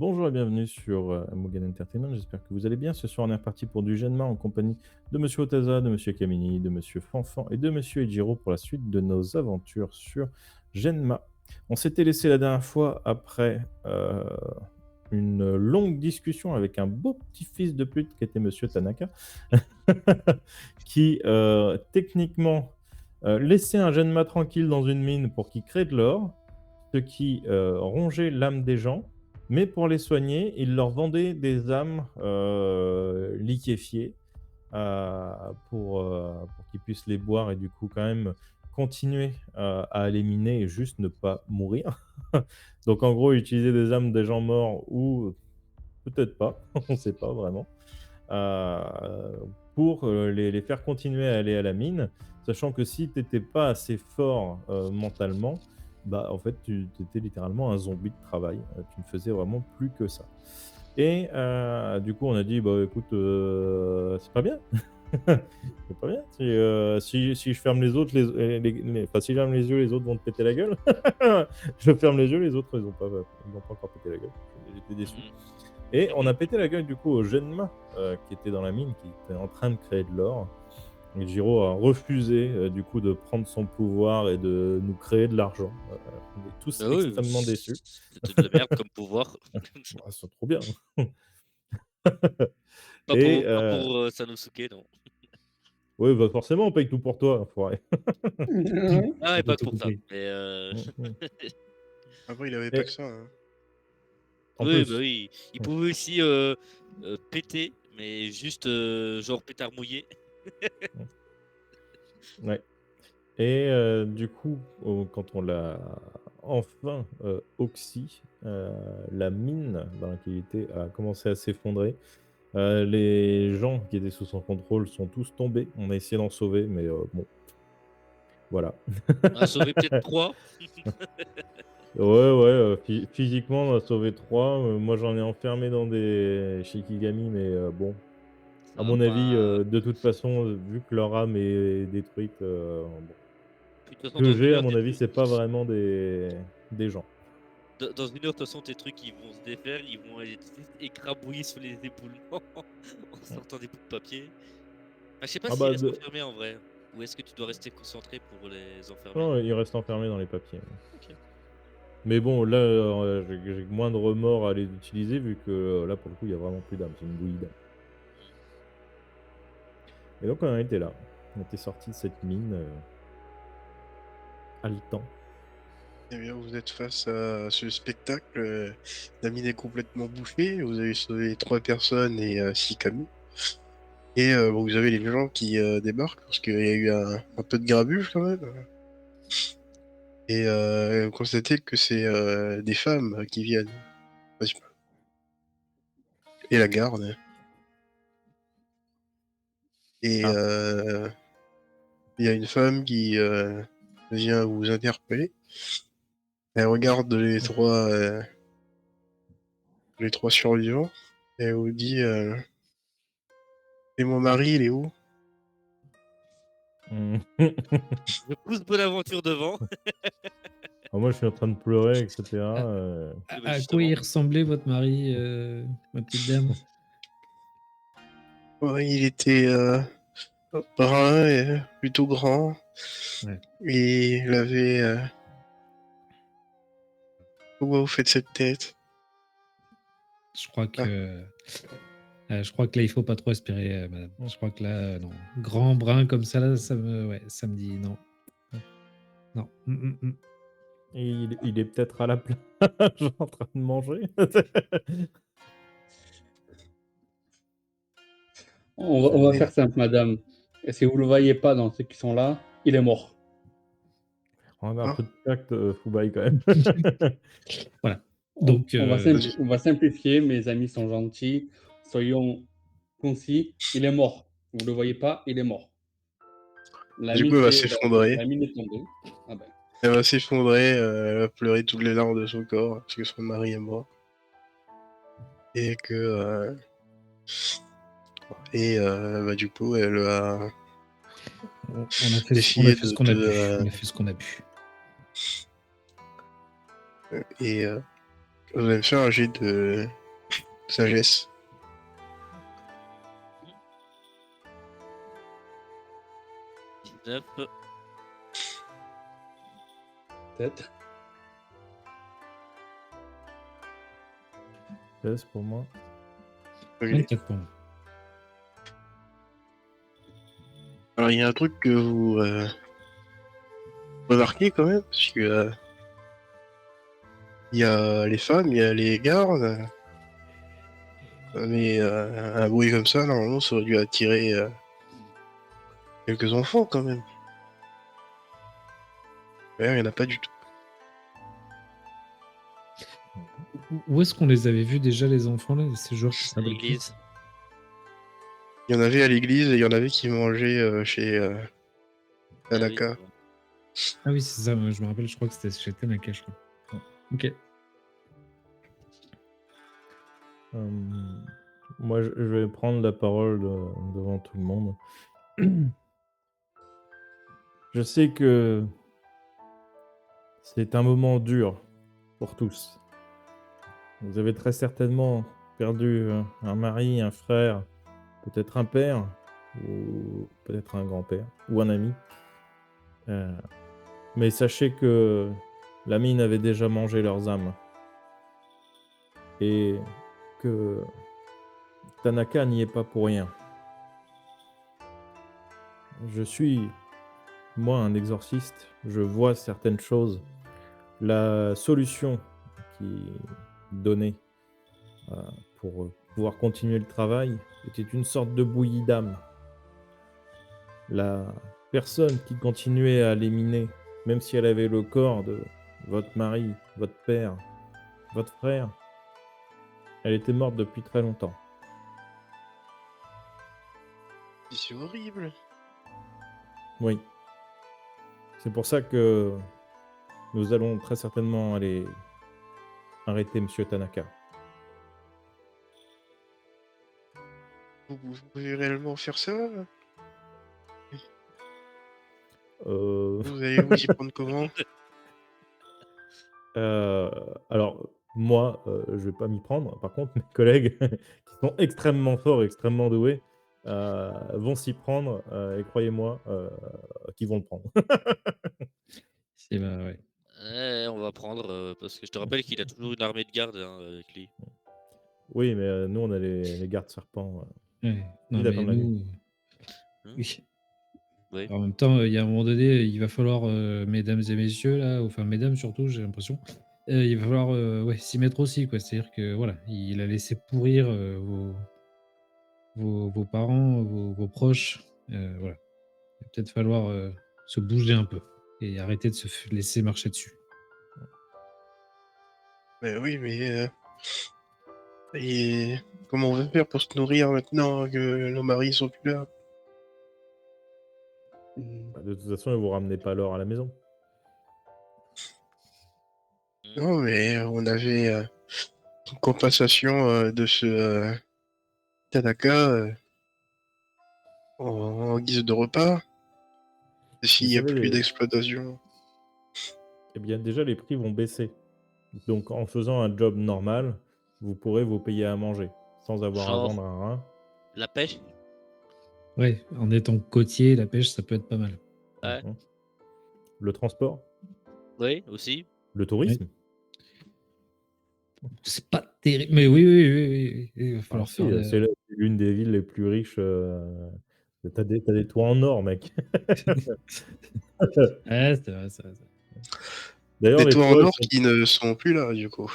Bonjour et bienvenue sur Mugen Entertainment. J'espère que vous allez bien. Ce soir, on est reparti pour du Genma en compagnie de Monsieur Otaza, de Monsieur Kamini, de Monsieur Fanfan et de Monsieur Ejiro pour la suite de nos aventures sur Genma. On s'était laissé la dernière fois après une longue discussion avec un beau petit fils de pute qui était Monsieur Tanaka, qui techniquement laissait un Genma tranquille dans une mine pour qu'il crée de l'or, ce qui rongeait l'âme des gens. Mais pour les soigner, il leur vendait des âmes liquéfiées pour qu'ils puissent les boire et du coup quand même continuer à les miner et juste ne pas mourir. Donc en gros, utiliser des âmes des gens morts ou peut-être pas, on ne sait pas vraiment, euh, pour les faire continuer à aller à la mine, sachant que si tu n'étais pas assez fort mentalement, bah en fait tu étais littéralement un zombie de travail. Tu ne faisais vraiment plus que ça. Et du coup on a dit bah écoute c'est pas bien. C'est pas bien. Si je ferme les autres, enfin, si je ferme les yeux, les autres vont te péter la gueule. Je ferme les yeux, les autres ils n'ont pas encore pété la gueule. J'étais déçu. Mmh. Et on a pété la gueule du coup au Genma qui était dans la mine, qui était en train de créer de l'or. Et Jiro a refusé du coup de prendre son pouvoir et de nous créer de l'argent. On est tous Bah oui, extrêmement déçus. c'était de la merde comme pouvoir. Bah, c'est trop bien. Pas Et pour pas pour, Sanosuke, non. oui, bah forcément, on paye tout pour toi, enfoiré. Ouais. Ah On et t'a pas tout que pour ça, compris. mais Mm, mm. Après, il avait pas que Et ça, hein. en oui, bah plus. oui, il Mm, pouvait aussi, péter, mais juste, genre pétard mouillé. mm. Ouais. Et du coup, quand on l'a enfin oxy, la mine dans laquelle il était a commencé à s'effondrer. Les gens qui étaient sous son contrôle sont tous tombés. On a essayé d'en sauver, mais bon, voilà. On a sauvé peut-être 3. Ouais, ouais, physiquement, on a sauvé 3. Moi, j'en ai enfermé dans des Shikigami, mais bon, Ça à va mon avis, pas de toute façon, vu que leur âme est détruite, bon, puis de toute façon que dans une j'ai, à heure mon tes avis, trucs c'est pas vraiment des gens. dans une heure de toute façon tes trucs ils vont se défaire, ils vont être écrabouillés sous les éboulements en Mm. sortant des bouts de papier. Bah, je sais pas Ah s'ils bah, restent enfermés en vrai, ou est-ce que tu dois rester concentré pour les enfermer? non, il reste enfermé dans les papiers. OK. Mais bon, là, j'ai moins de remords à les utiliser vu que là, pour le coup, il y a vraiment plus d'âme. C'est une bouillie d'âme. Et donc, on en était là. On était sorti de cette mine haletant. Eh bien, vous êtes face à ce spectacle. La mine est complètement bouchée. Vous avez sauvé 3 personnes et 6 camions. Et bon, vous avez les gens qui débarquent parce qu'il y a eu un peu de grabuge quand même. Et vous constatez que c'est des femmes qui viennent. Principalement. Et la garde. Et Ah. il y a une femme qui vient vous interpeller. Elle regarde les trois survivants et elle vous dit et mon mari, il est où? Mm. Je pousse Bonaventure devant. Ah, moi, je suis en train de pleurer, etc. À, Eh ben à quoi il justement. ressemblait votre mari, ma petite dame? Ouais, il était brun et plutôt grand. Ouais. Et il avait. Pourquoi vous faites cette tête? Je crois Ah, que, je crois que là, il faut pas trop espérer, madame. Mm. Je crois que là, non. Grand brun comme ça, là, ça me dit non. Non. Et il est peut-être à la plage en train de manger. On va faire simple, madame. Et si vous ne le voyez pas dans ceux qui sont là, il est mort. On a un ah, peu de tact, Foubaï, quand même. Voilà. Donc, On va simplifier, mes amis sont gentils. Soyons concis. Il est mort. Vous ne le voyez pas, il est mort. du coup, elle va s'effondrer. La mine est tombée. Ah ben. Elle va s'effondrer, elle va pleurer toutes les larmes de son corps parce que son mari est mort. Et que. Bah, du coup, elle va on a fait essayer ce qu'on a pu. de, On a fait ce qu'on a pu. et Vous allez me faire un jet de sagesse. 19. Peut-être. 16 pour moi. Ok. 24 points. Alors, il y a un truc que vous remarquez quand même, parce que il y a les femmes, il y a les gardes, mais un bruit comme ça, normalement, ça aurait dû attirer quelques enfants quand même. D'ailleurs, il n'y en a pas du tout. Où est-ce qu'on les avait vus déjà, les enfants, là, ces joueurs qui À s'abriquaient? l'église. Il y en avait à l'église et il y en avait qui mangeaient chez Ah oui, Tanaka. c'est vrai. Ah oui, c'est ça, moi, je me rappelle, je crois que c'était chez Tanaka, je crois. Ouais. Ok. Moi, je vais prendre la parole devant tout le monde. Je sais que c'est un moment dur pour tous. Vous avez très certainement perdu un mari, un frère, peut-être un père, ou peut-être un grand-père, ou un ami. Mais sachez que la mine avait déjà mangé leurs âmes. Et que Tanaka n'y est pas pour rien. Je suis, moi, un exorciste. Je vois certaines choses. La solution qui est donnée pour pouvoir continuer le travail était une sorte de bouillie d'âme. La personne qui continuait à l'éminer, même si elle avait le corps de votre mari, votre père, votre frère, elle était morte depuis très longtemps. C'est horrible. Oui. C'est pour ça que nous allons très certainement aller arrêter Monsieur Tanaka. Vous pouvez réellement faire ça? Vous allez vous y prendre comment? Alors, moi, je vais pas m'y prendre. Par contre, mes collègues qui sont extrêmement forts, extrêmement doués, vont s'y prendre, et croyez-moi, qu'ils vont le prendre. C'est bah, ouais. Ouais, on va prendre, parce que je te rappelle qu'il a toujours une armée de garde hein, avec lui. Oui, mais nous, on a les gardes serpents. Ouais. Non, Ils mais attendent la nuit. nous, Hein oui. Oui. En même temps, il y a un moment donné, il va falloir, mesdames et messieurs, là, enfin mesdames surtout, j'ai l'impression, il va falloir ouais, s'y mettre aussi, quoi. C'est-à-dire que voilà, il a laissé pourrir vos parents, vos proches. Voilà. Il va peut-être falloir se bouger un peu et arrêter de laisser marcher dessus. Ben oui, mais et comment on va faire pour se nourrir maintenant que nos maris sont plus là? Hmm. Bah, de toute façon, vous ramenez pas l'or à la maison. Non, mais on avait une compensation de ce Tanaka en guise de repas. S'il Vous n'y a savez, plus d'exploitation. eh bien, déjà, les prix vont baisser. Donc, en faisant un job normal, vous pourrez vous payer à manger sans avoir à Genre vendre un rein. la pêche. Ouais, en étant côtier, la pêche, ça peut être pas mal. Ouais. Mhm. Le transport, Oui, aussi. le tourisme. C'est pas terrible, mais oui, oui, oui, oui, oui, il va Ah falloir si, faire c'est des... l'une des villes les plus riches. T'as des toits en or, mec. Ouais, c'est vrai, c'est vrai. D'ailleurs, Des les toits en toits, ils or sont... qui ne sont plus là, du coup.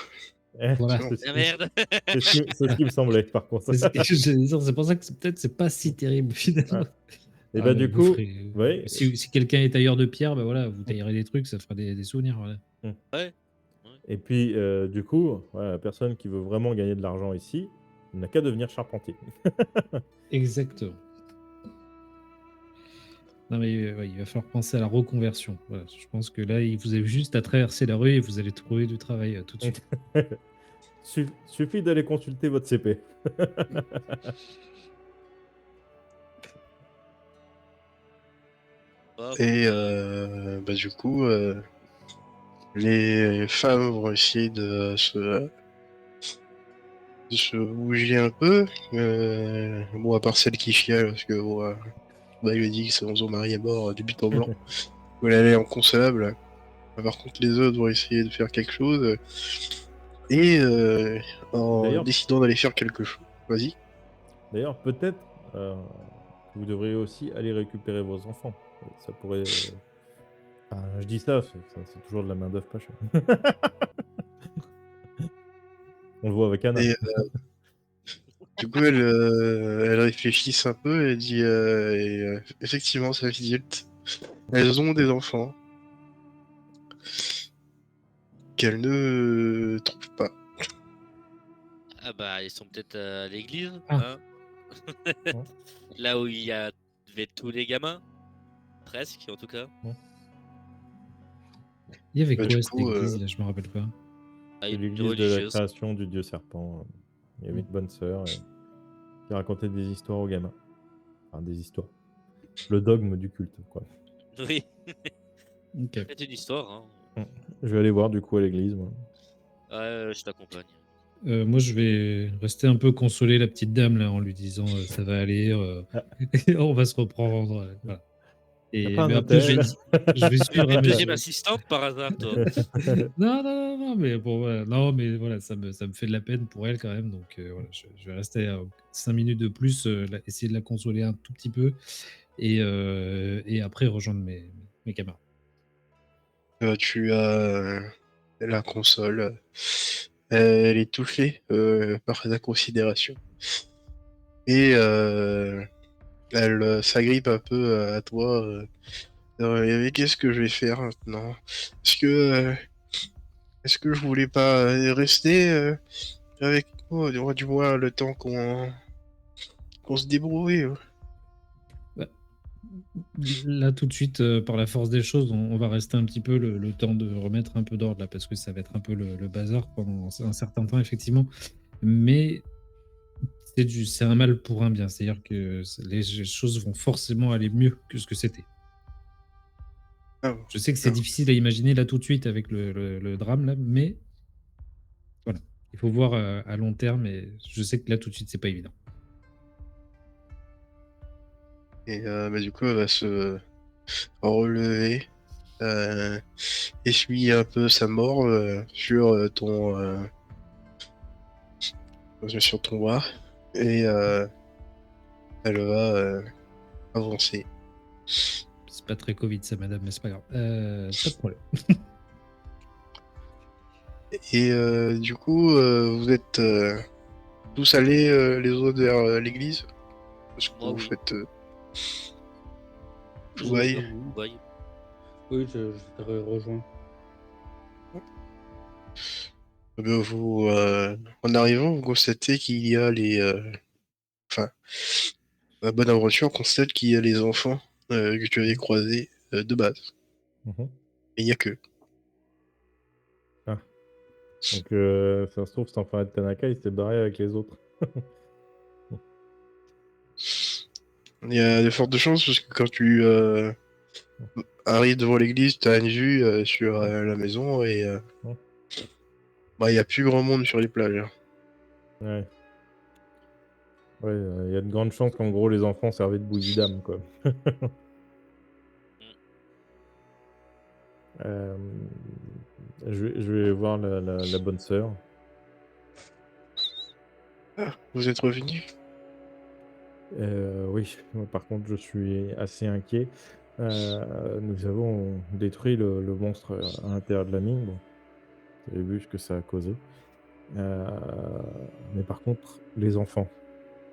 Voilà. Bon. Ah merde. c'est ce qui me semblait, par contre. C'est ce que j'allais dire, c'est pour ça que peut-être c'est pas si terrible finalement. Et Ah, bah, mais du vous coup, ferez... ouais. si quelqu'un est tailleur de pierre, bah voilà, vous taillerez des trucs, ça fera des souvenirs. Voilà. Ouais. Et puis, du coup, voilà, la personne qui veut vraiment gagner de l'argent ici n'a qu'à devenir charpentier. Exactement. Non, mais ouais, il va falloir penser à la reconversion. Voilà, je pense que là, vous avez juste à traverser la rue et vous allez trouver du travail tout de suite. Suffit d'aller consulter votre CP. Ah, Et bah, du coup, les femmes vont essayer de se de se bouger un peu. Bon, à part celle qui chiale, parce que bon, bah, il lui a dit que son mari est mort du but en blanc. Elle est inconsolable. Par contre, les autres vont essayer de faire quelque chose. Et en D'ailleurs, décidant d'aller faire quelque chose, vas-y. D'ailleurs, peut-être que vous devriez aussi aller récupérer vos enfants. Ça pourrait. Enfin, je dis ça, c'est toujours de la main-d'œuvre pas chère. On le voit avec Anna. Et du coup, elle réfléchit un peu et dit effectivement, ça adulte. Elles ont des enfants qu'elles ne trouvent pas. Ah bah, ils sont peut-être à l'église, Ah. hein. Ouais. Là où il y a devait être tous les gamins. Presque, en tout cas. Il y avait Bah, quoi du cette coup, église là? Je me rappelle pas. Ah, C'est une l'église de la religieuse. création du dieu serpent. Il y avait une bonne sœur qui racontait des histoires aux gamins. Enfin, des histoires. Le dogme du culte, quoi. Oui, Ok. c'est une histoire, hein. Je vais aller voir du coup à l'église, moi. Ouais, je t'accompagne. Moi, je vais rester un peu consoler la petite dame là en lui disant ça va aller, on va se reprendre. Voilà. Y a Et pas un mais après, hôtel. je vais Tu suivre mets à une deuxième mesure. assistante par hasard, toi. Non, non, non, non, mais bon, voilà. Non, mais voilà, ça me fait de la peine pour elle quand même. Donc voilà, je vais rester 5 minutes de plus, essayer de la consoler un tout petit peu et après rejoindre mes camarades. Tu as la console. Elle est touchée par ta considération. Et elle s'agrippe un peu à toi. Mais qu'est-ce que je vais faire maintenant? Est-ce que, euh, est-ce que je voulais pas rester avec moi, du moins le temps qu'on se débrouille? Bah, là, tout de suite, par la force des choses, on va rester un petit peu le temps de remettre un peu d'ordre là, parce que ça va être un peu le bazar pendant un certain temps, effectivement. Mais c'est un mal pour un bien. C'est-à-dire que les choses vont forcément aller mieux que ce que c'était. Ah, bon, Je sais que c'est d'accord. difficile à imaginer là tout de suite avec le drame là, mais voilà. Il faut voir à long terme et je sais que là tout de suite, c'est pas évident. Et bah, du coup, elle va se relever, essuyer un peu sa mort sur ton bras, et elle va avancer. C'est pas très Covid ça, madame, mais c'est pas grave. Pas de problème. Et du coup, vous êtes tous allés les autres vers l'église? Parce que Moi, vous oui. faites Oui, trouvailles. Oui. oui, je t'aurais rejoint. En arrivant, vous constatez qu'il y a enfin, à bonne aventure, on constate qu'il y a les enfants que tu avais croisés de base. Mhm. Et il n'y a que. Ah. Donc, ça se trouve, cet enfant de Tanaka, il s'est barré avec les autres. Il y a de fortes chances parce que quand tu arrives devant l'église, tu as une vue sur la maison et Ouais. bah, il n'y a plus grand monde sur les plages, hein. Ouais. Ouais, il y a de grandes chances qu'en gros, les enfants servaient de bouillie d'âme, quoi. Euh, je vais voir la bonne sœur. Ah, vous êtes revenu? Oui, moi, par contre, je suis assez inquiet. Nous avons détruit le monstre à l'intérieur de la mine. Bon, vous avez vu ce que ça a causé. Mais par contre, les enfants,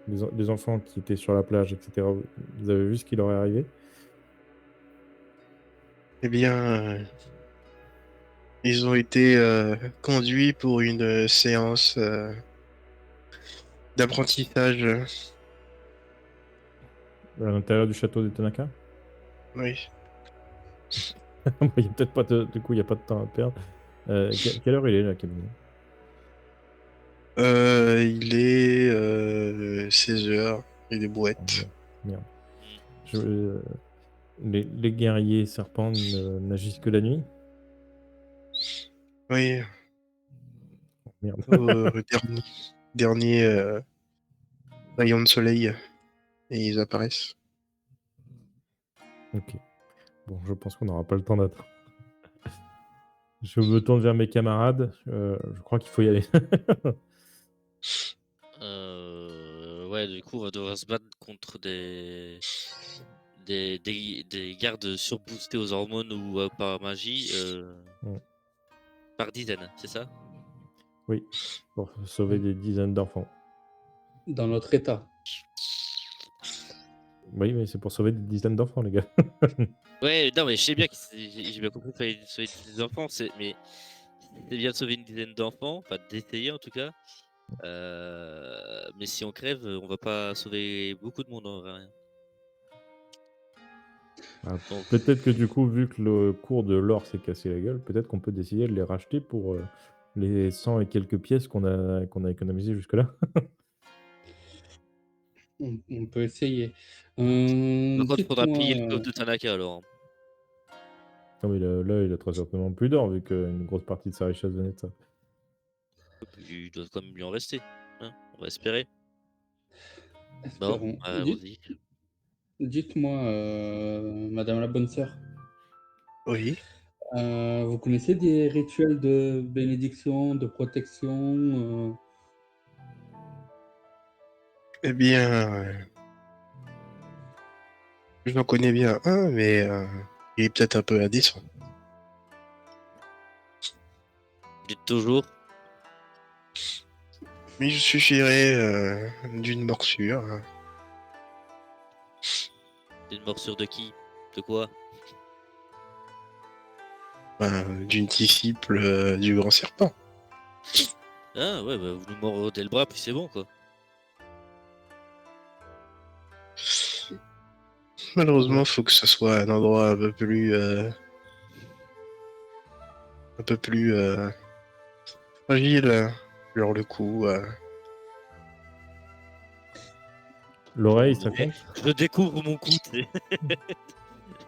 les enfants qui étaient sur la plage, etc., vous avez vu ce qui leur est arrivé? Eh bien, ils ont été conduits pour une séance d'apprentissage. À l'intérieur du château des Tanaka? Oui. Il y a peut-être pas du coup, il n'y a pas de temps à perdre. Quelle heure il est, là, Camille? Il est 16h. Il est Oh, brouette. merde. Les guerriers serpents n'agissent que la nuit? Oui, Merde. dernier. derniers rayons de soleil et ils apparaissent. Ok. Bon, je pense qu'on n'aura pas le temps d'attendre. Je me tourne vers mes camarades. Je crois qu'il faut y aller. Ouais, du coup, on va devoir se battre contre des gardes surboostés aux hormones ou par magie Mm. par dizaines, c'est ça? Oui, pour sauver des dizaines d'enfants. Dans notre état. Oui, mais c'est pour sauver des dizaines d'enfants, les gars. Ouais, non, mais je sais bien que j'ai bien compris qu'il fallait sauver des enfants, mais c'est bien de sauver une dizaine d'enfants, enfin d'essayer en tout cas. Mais si on crève, on va pas sauver beaucoup de monde en vrai. Ah, Donc, peut-être que du coup, vu que le cours de l'or s'est cassé la gueule, peut-être qu'on peut décider de les racheter pour les 100 et quelques pièces qu'on a économisées jusque-là. On peut essayer. par contre, il faudra Dites-moi, payer le coffre de Tanaka alors. Non, mais là, il a très certainement plus d'or, vu qu'une grosse partie de sa richesse venait de ça. Il doit quand même lui en rester. Hein, on va espérer. Bon, espérons. allons-y. Dites-moi, Madame la bonne sœur, Oui. vous connaissez des rituels de bénédiction, de protection Eh bien, j'en connais bien un, mais il est peut-être un peu indécent. Dites toujours. Mais il suffirait d'une morsure, hein. Une morsure de qui? De quoi? D'une disciple du grand serpent. Ah ouais, bah, vous nous mordez le bras, puis c'est bon quoi. Malheureusement, il faut que ce soit un endroit un peu plus fragile, genre le cou. L'oreille, Je ça compte? je découvre mon coup, tu sais.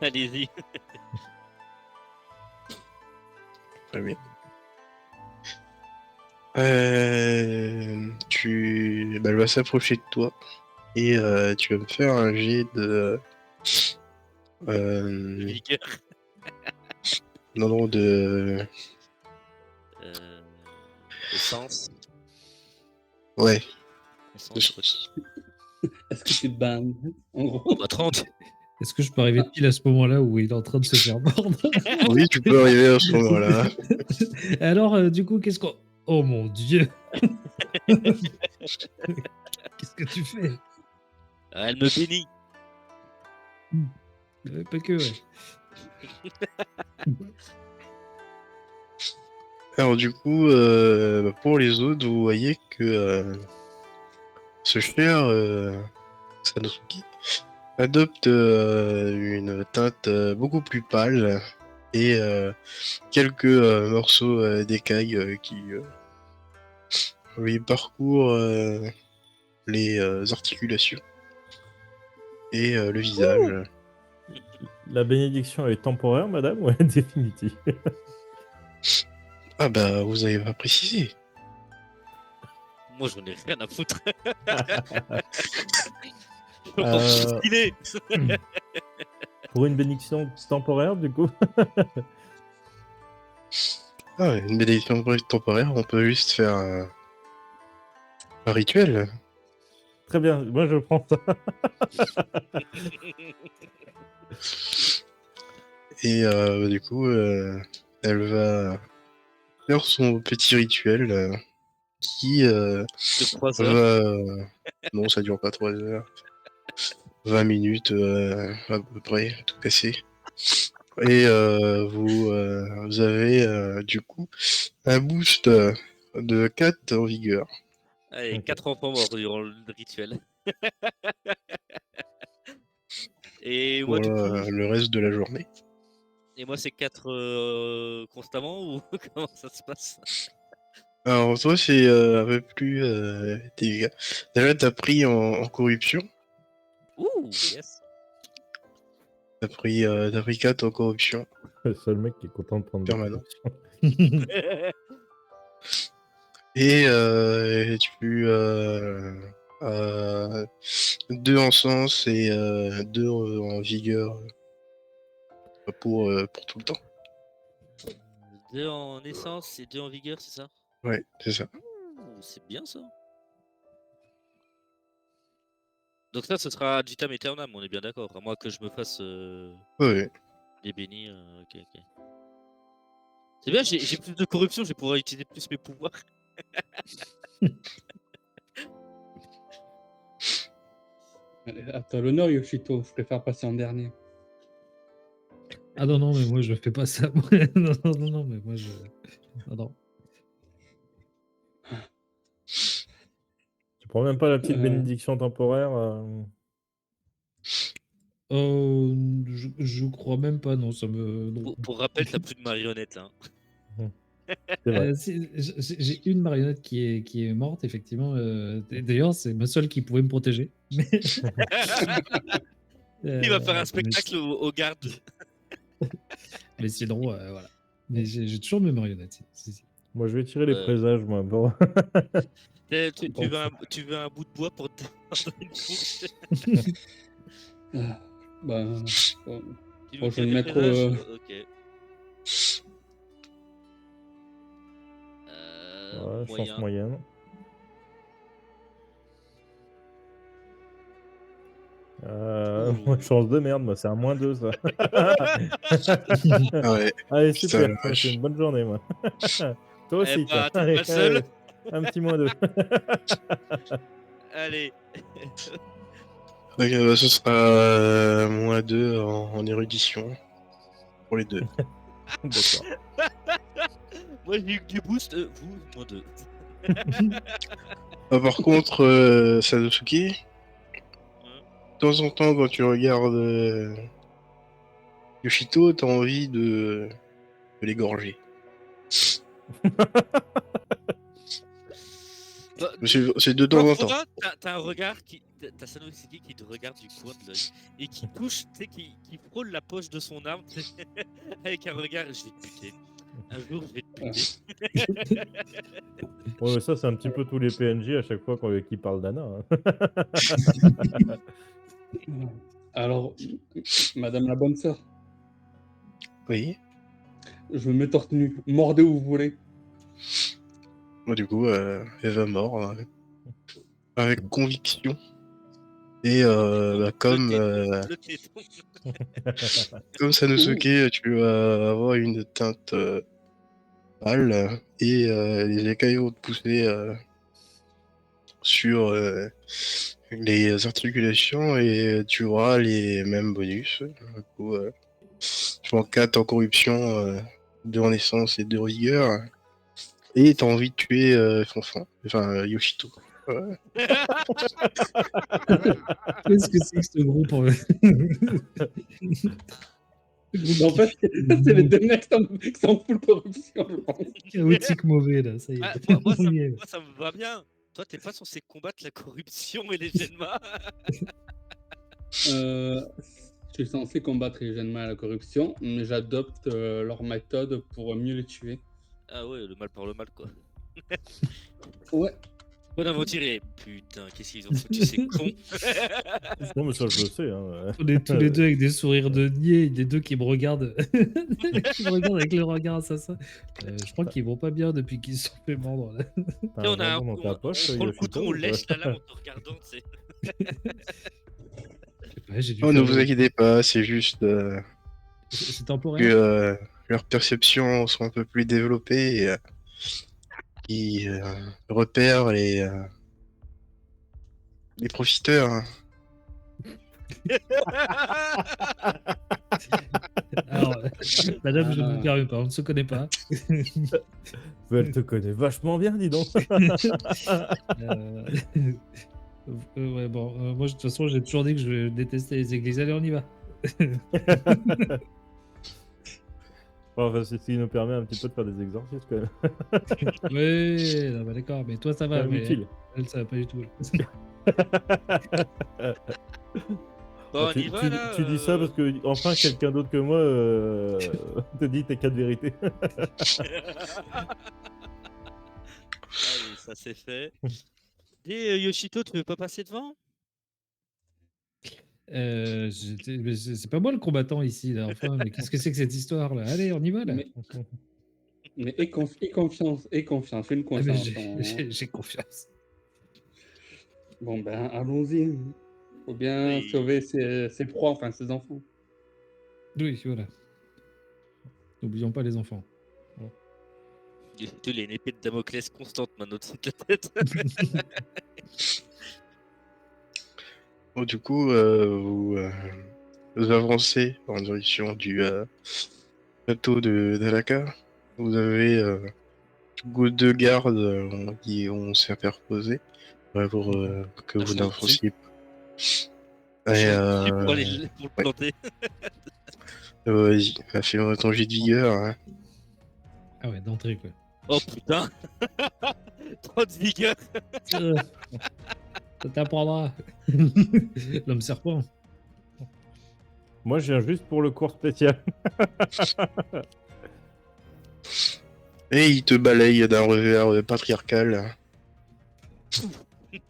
Allez-y. Très bien. Elle va s'approcher de toi et tu vas me faire un jet de Vigueur. non, de Essence. ouais. Essence, ok. est-ce que tu te bandes en Oh gros? bah 30. Est-ce que je peux arriver pile à ce moment-là où il est en train de se faire mordre? Oui, tu peux arriver à ce moment-là. Alors, du coup, qu'est-ce qu'on... Oh mon Dieu! Qu'est-ce que tu fais? Ah, elle me bénit. Pas que, ouais. Alors du coup, pour les autres, vous voyez que ce cher Sanosuke adopte une teinte beaucoup plus pâle et quelques morceaux d'écailles qui lui parcourent les articulations et le visage. La bénédiction est temporaire, madame, ou est définitive? Ah bah, vous avez pas précisé. Moi, j'en ai rien à foutre. Euh, Il Pour une bénédiction temporaire, du coup? Ah, une bénédiction temporaire, on peut juste faire un rituel. Très bien, moi je prends ça. Et du coup, elle va faire son petit rituel qui Sur 3 heures. va... Non, ça dure pas 3 heures. 20 minutes à peu près, tout casser. Et vous avez du coup un boost de 4 en vigueur. Allez, Ok. 4 enfants morts durant le rituel. Et moi, Pour du coup, le reste de la journée. et moi, c'est 4 constamment ou comment ça se passe? Alors toi c'est un peu plus délicat. Déjà t'as pris en corruption. Ouh, yes. T'as pris 4 en corruption Le seul mec qui est content de prendre des permanent. corrections. Et tu 2 en sens et 2 en vigueur pour tout le temps. 2 en essence et 2 en vigueur, c'est ça? Ouais, c'est ça. Ouh, c'est bien ça. Donc ça, ce sera ad vitam aeternam, on est bien d'accord. À moins que je me fasse Ouais. les bénis. Ok, ok. C'est bien, j'ai plus de corruption, je vais pouvoir utiliser plus mes pouvoirs. Allez, à toi l'honneur, Yoshito. Je préfère passer en dernier. Ah non, non, mais moi, je fais pas ça. Non, non, non, non, mais moi, je. Non, non. Tu prends même pas la petite Euh. bénédiction temporaire Je crois même pas, non, ça me. Non. Pour rappel, t'as plus de marionnettes là. C'est vrai. Si, j'ai une marionnette qui est morte, effectivement. D'ailleurs, c'est ma seule qui pouvait me protéger. Mais, Il va faire un mais- spectacle aux gardes. Mais sinon, voilà. Mais j'ai toujours mes marionnettes. Si. Moi, je vais tirer les Ouais. présages, moi. Bon. Tu veux un bout de bois pour te dans une fourche? Ah, bah, bon. Tu Bon, veux je vais des me mettre, présages? Ok. Ouais, chance Moyen. moyenne. Moi, chance de merde, moi, c'est un -2, ça. Ah ouais. Allez, Putain, super, la c'est vache. une bonne journée, moi. Toi aussi, Eh bah, tiens. t'es Allez, pas seul. allez, un petit -2. Allez. Ok, bah, ce sera -2 en érudition pour les deux. D'accord. Moi, j'ai eu que du boost. Vous, moins 2. Ah, par contre, Sasuke, de temps en temps, quand tu regardes Yoshito, t'as envie de l'égorger. C'est de temps en temps. Parfois, t'as un regard t'as Sanosuke qui te regarde du coin de l'œil et qui touche, tu sais, qui frôle la poche de son arme tu sais, avec un regard. Je vais te buter. Un jour, je vais te buter. Ouais, mais ça, c'est un petit peu tous les PNJ à chaque fois qu'ils parlent d'Anna. Hein. Alors, madame la bonne sœur, Oui. je me mets torse nu. Mordez où vous voulez. Moi, du coup, elle va mort avec conviction. Et bah, comme Le téton. comme Sanosuke, tu vas avoir une teinte pâle et les écailles vont te pousser sur les articulations et tu auras les mêmes bonus. Du coup, tu prends 4 en corruption, 2 en essence et 2 en vigueur. Et t'as envie de tuer Fonfon, enfin Yoshito. Ouais. Qu'est-ce que c'est que ce groupe En fait, c'est les deux mecs qui sont full corruption, je pense. chaotique mauvais, là, ça y est. Ah, moi, On y est. ça me va bien. Toi, t'es pas censé combattre la corruption et les Genma. Je suis censé combattre les Genma et la corruption, mais j'adopte leur méthode pour mieux les tuer. Ah ouais, le mal par le mal, quoi. Ouais. Bonne aventure et putain, qu'est-ce qu'ils ont foutu, ces cons. Non, mais ça, je le sais. Hein. On est tous les deux avec des sourires de niais, des deux qui me regardent, qui me regardent avec le regard assassin. Je crois qu'ils vont pas bien depuis qu'ils se sont fait mordre. Là. T'as Et un on a jambon dans ta poche, on prend le Yoshito, couteau, on ou pas lèche la lame en te regardant, tu sais. Ouais, j'ai dû Oh, ne faire- vous inquiétez pas, c'est juste C'est que temporaire. leurs perceptions sont un peu plus développées et ils repèrent les profiteurs. Hein. Alors, madame, je ne Ah. me permets pas, on ne se connaît pas. Mais elle te connaît vachement bien, dis donc. Ouais, bon, moi, de toute façon, j'ai toujours dit que je détestais les églises. Allez, on y va. Enfin, c'est ce qui nous permet un petit peu de faire des exorcismes, quand même. Oui, non, bah, d'accord, mais toi, ça va. Quand même Mais utile. elle, ça va pas du tout. Là. Bon, on tu, y va, tu- là. tu dis ça parce que enfin quelqu'un d'autre que moi te dit tes 4 vérités. Allez, ça c'est fait. Et Yoshito, tu veux pas passer devant? Mais c'est pas moi le combattant ici, là. Enfin, mais qu'est-ce que c'est que cette histoire là? Allez, on y va là. Mais aie confiance, fais une Ah, mais confiance. j'ai confiance. Bon, ben, allons-y. Faut bien Oui. sauver ses proies, enfin ses enfants. Oui, voilà. N'oublions pas les enfants. Yoshito, il a une épée de Damoclès constante maintenant au-dessus de la tête. Bon, du coup, vous avancez en direction du château de d'Alaka. Vous avez deux gardes qui vont s'interposer pour que Ah, vous je fonce dessus. n'avanciez pas. Je Et, fonce dessus pour le ouais. planter. Vas-y, fais-moi ton jet de vigueur. Hein. Ah ouais, d'entrée quoi. Oh putain. 30 vigueur. Ça t'apprendra. L'homme serpent. Moi, je viens juste pour le cours spécial. Et il te balaye d'un revers patriarcal.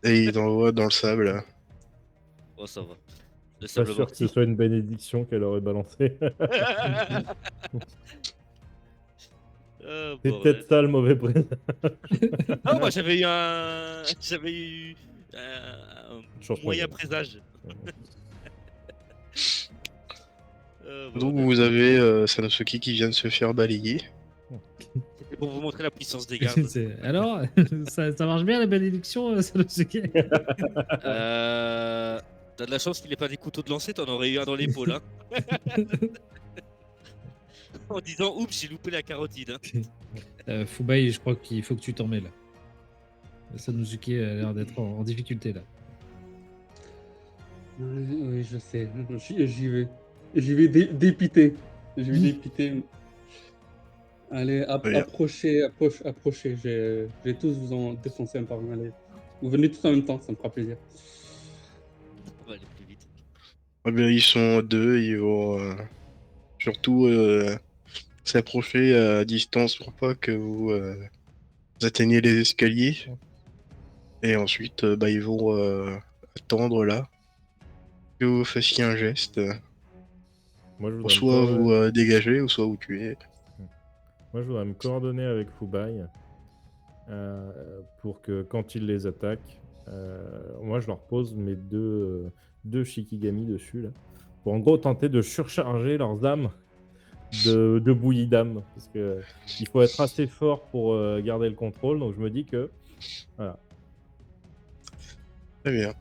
Et il t'envoie dans le sable. Oh, ça va. Le Pas sable sûr que ce morti. soit une bénédiction qu'elle aurait balancée. Oh, C'est bordel. peut-être ça le mauvais présage. Ah, moi j'avais eu un Chance moyen mauvaise. présage. Donc Bordel. vous avez Sanosuke qui vient de se faire balayer. C'était pour vous montrer la puissance des gardes. Alors, ça marche bien la bénédiction, Sanosuke. T'as de la chance qu'il ait pas des couteaux de lancer, t'en aurais eu un dans l'épaule. Hein. En disant oups, j'ai loupé la carotide. Hein. Fubai, je crois qu'il faut que tu t'en mets là. Sanosuke a l'air d'être en difficulté là. Oui, je sais. J'y vais. J'y vais dépiter. Je vais dépiter. Allez, Oui. approchez. Je vais tous vous en défoncer un par un. Allez. Vous venez tous en même temps, ça me fera plaisir. On va aller plus vite. Eh bien, ils sont deux, ils vont surtout s'approcher à distance pour pas que vous atteigniez les escaliers. Et ensuite, ils vont attendre là que vous fassiez un geste. Moi, je Pour voudrais me soit vous coordonner- dégager ou soit vous tuer. Moi, je voudrais me coordonner avec Fubai pour que quand ils les attaquent, moi, je leur pose mes deux Shikigami dessus, là, pour en gros tenter de surcharger leurs âmes de bouillie d'âme. Parce que il faut être assez fort pour garder le contrôle. Donc, je me dis que voilà. Très bien.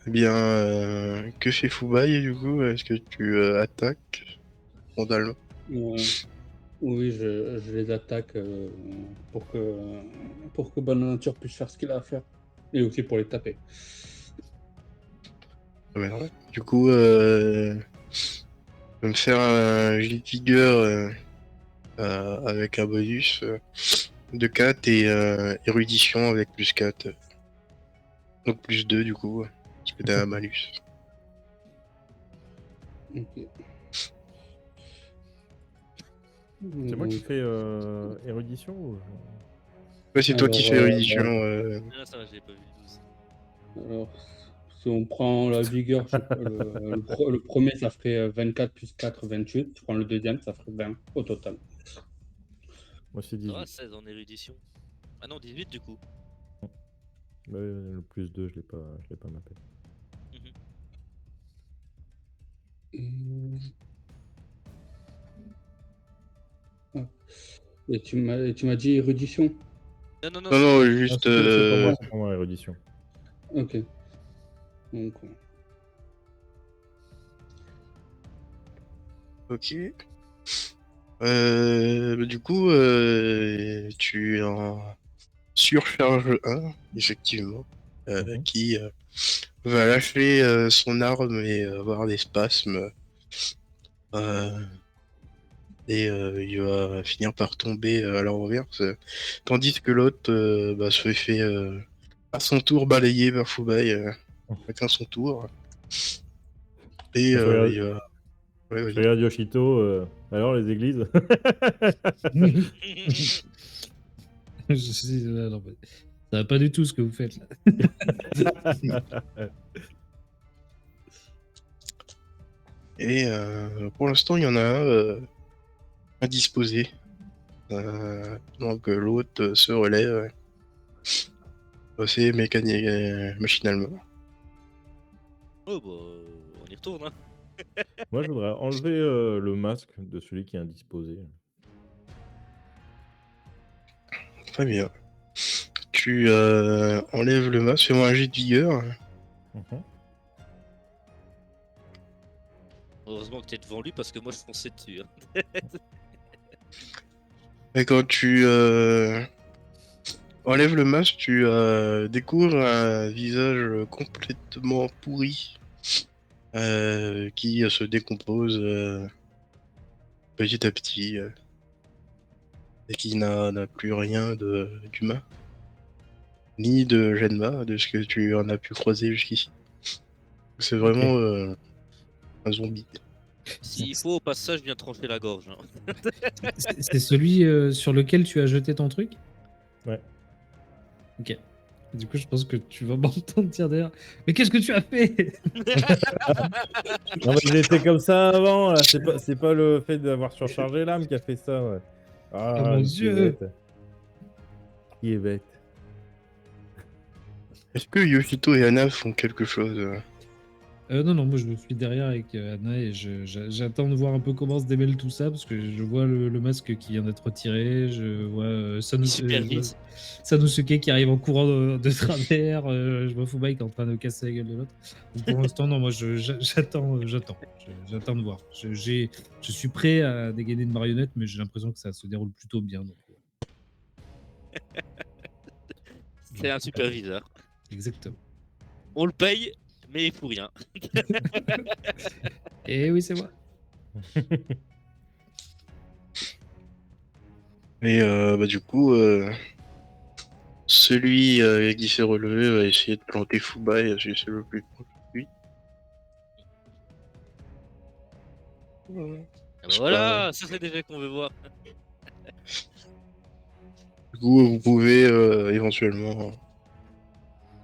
Eh bien, que fait Fubai du coup? Est-ce que tu attaques frontalement? Oui, je les attaque pour que Bonaventure puisse faire ce qu'il a à faire. Et aussi pour les taper. Ouais. Du coup, je vais me faire un jet de vigueur avec un bonus de 4 et érudition avec plus 4. Donc plus 2 du coup, parce que t'as un malus. Ok. C'est moi qui fais érudition ou... Ouais, c'est toi qui fais Alors, érudition. Ah, ça va, je l'ai pas vu. Douce. Alors, si on prend la vigueur, je sais pas, le premier, ça ferait 24 plus 4, 28. Je prends le deuxième, ça ferait 20 au total. Moi, c'est Ça va, 18. 16 en érudition. Ah non, 18 du coup. Ouais, le plus 2, je l'ai pas mappé. Ah. Et tu m'as dit érudition? Non, non, non, Non, c'est non, pas- juste. C'est pour moi, érudition. Ok. Donc, Ok. Du coup, tu en surcharges un, effectivement, Mhm. qui va lâcher son arme et avoir des spasmes. Et il va finir par tomber à la renverse. Tandis que l'autre se fait à son tour balayer par Fubai, chacun son tour. Et Je regarde, il va. Ouais, je vas-y. regarde Yoshito. Alors, les églises Non, mais ça va pas du tout ce que vous faites là. Et pour l'instant, il y en a un indisposé. Donc l'autre se relève assez mécanique, machinalement. Oh bah, on y retourne, hein. Moi, je voudrais enlever le masque de celui qui est indisposé. Très bien. Tu enlèves le masque, fais-moi un jet de vigueur. Mhm. Heureusement que t'es devant lui parce que moi je fonçais dessus. Hein. Et quand tu enlèves le masque, tu découvres un visage complètement pourri qui se décompose petit à petit et qui n'a plus rien d'humain, ni de Genma, de ce que tu en as pu croiser jusqu'ici. C'est vraiment un zombie. S'il faut, au passage, je viens trancher la gorge. Hein. C'est celui sur lequel tu as jeté ton truc? Ouais. Ok. Du coup, je pense que tu vas m'entendre dire derrière. Mais qu'est-ce que tu as fait? Non, mais j'étais comme ça avant, là. C'est pas le fait d'avoir surchargé l'âme qui a fait ça, ouais. Oh Ah, mon qui est Dieu! bête. Qui est bête. Est-ce que Yoshito et Anna font quelque chose Non, moi je me suis derrière avec Anna et j'attends de voir un peu comment se démêle tout ça parce que je vois le masque qui vient d'être retiré, je vois Il supervise. Sanosuke qui arrive en courant de travers, je vois Fubai qui est en train de casser la gueule de l'autre. Donc, pour l'instant, non, moi j'attends de voir. Je suis prêt à dégainer une marionnette, mais j'ai l'impression que ça se déroule plutôt bien. Donc, C'est un superviseur. exactement. On le paye, mais il fout rien. Et oui, c'est moi. Et du coup, celui qui s'est relevé va essayer de planter Fubai si c'est le plus proche de lui. Ah bah C'est voilà, ça c'est déjà qu'on veut voir. Du coup, vous pouvez éventuellement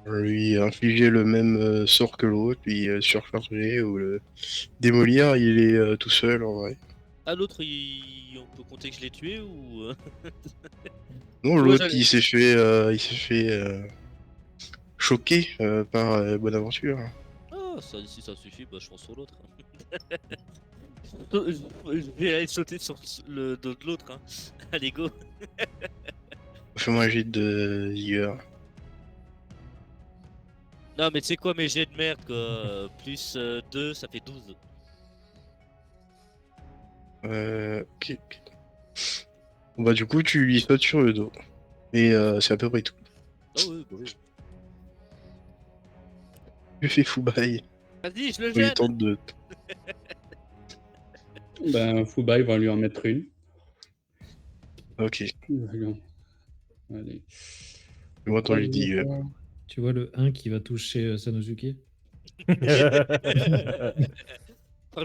lui infliger le même sort que l'autre, puis surcharger ou le démolir. Il est tout seul en vrai. Ah, l'autre, on peut compter que je l'ai tué ou. Non, Tu vois, l'autre j'allais- il s'est fait choquer par Bonaventure. Ah, ça, si ça suffit, bah je fonce sur l'autre. Je vais aller sauter sur le dos de l'autre. Hein. Allez, go. Fais-moi un jet de vigueur. Non, mais tu sais quoi, mes jets de merde, quoi. Plus 2, ça fait 12. Ok. Bon, bah du coup, tu lui sautes sur le dos. Et c'est à peu près tout. Oh, oui, bah oui. Tu fais Fubai. Vas-y, je le Il gêne. tente de... Ben, Fubai va lui en mettre une. Ok. Allez. Moi, t'en lui dis... Tu vois le 1 qui va toucher Sanosuke? Parle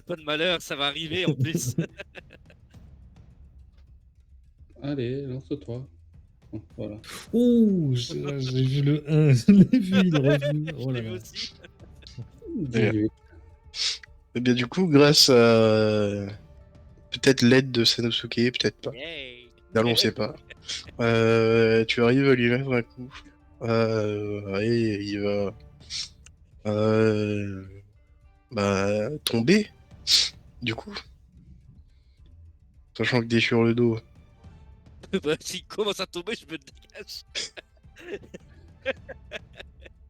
pas de malheur, ça va arriver en plus. Allez, lance-toi. Bon, voilà. Oh, j'ai vu le 1, je l'ai vu, il est revenu. Oh Je là l'ai vu là. aussi. 18. Eh bien, du coup, grâce à peut-être l'aide de Sanosuke, peut-être pas. Yay. Là, on sait pas. Tu arrives à lui mettre un coup. Et il va tomber, du coup. Sachant que t'es sur le dos. Bah, s'il commence à tomber, je me dégage.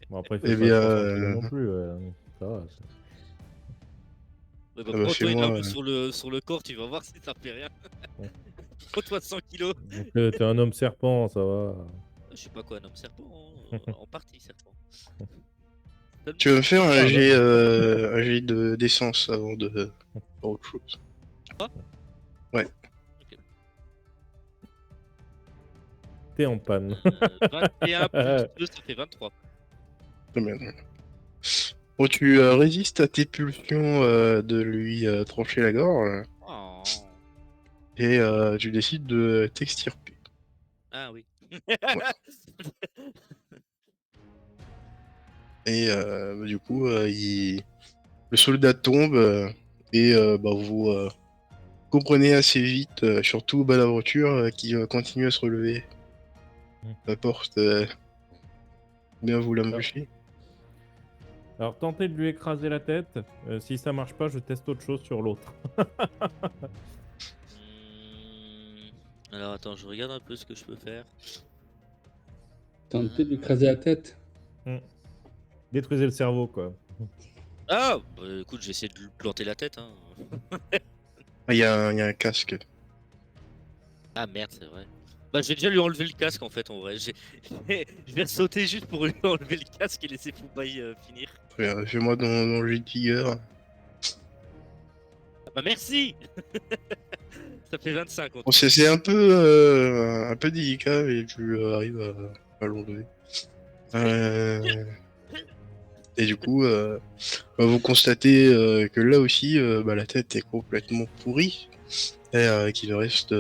Bon, après, il faut Eh pas bien, se concentrer non plus. Ça va. Ouais, bah, bah, prends-toi une fais-moi, arme sur le corps, tu vas voir si ça fait rien. Ouais. Prends-toi 100 kilos. Donc, t'es un homme serpent, ça va. Je sais pas quoi, un homme serpent. Hein. En partie serpent. Tu vas me faire Ah, un jet d'essence avant de faire autre chose. T'es en panne. 21 plus 2, ça fait 23. Très bien. Bon, tu résistes à tes pulsions de lui trancher la gorge Oh. et tu décides de t'extirper. Ah oui. Et du coup, le soldat tombe et vous comprenez assez vite, surtout au bas de la voiture, qu'il continue à se relever. La porte bien vous l'embaucher. Alors, tentez de lui écraser la tête. Si ça marche pas, je teste autre chose sur l'autre. Alors attends, je regarde un peu ce que je peux faire. Tenter de lui écraser la tête. Détruisez le cerveau, quoi. Ah bah, écoute, je vais essayer de lui planter la tête. Hein. Il y a un casque. Ah merde, c'est vrai. Bah je vais déjà lui enlever le casque en fait en vrai. Je vais sauter juste pour lui enlever le casque et laisser Poupaille finir. Fais-moi dans le jet de vigueur. Ah bah merci. Ça fait 25 en Bon, tout. c'est un peu délicat, mais tu arrives à l'enlever. Et du coup, vous constatez que là aussi, la tête est complètement pourrie et qu'il ne reste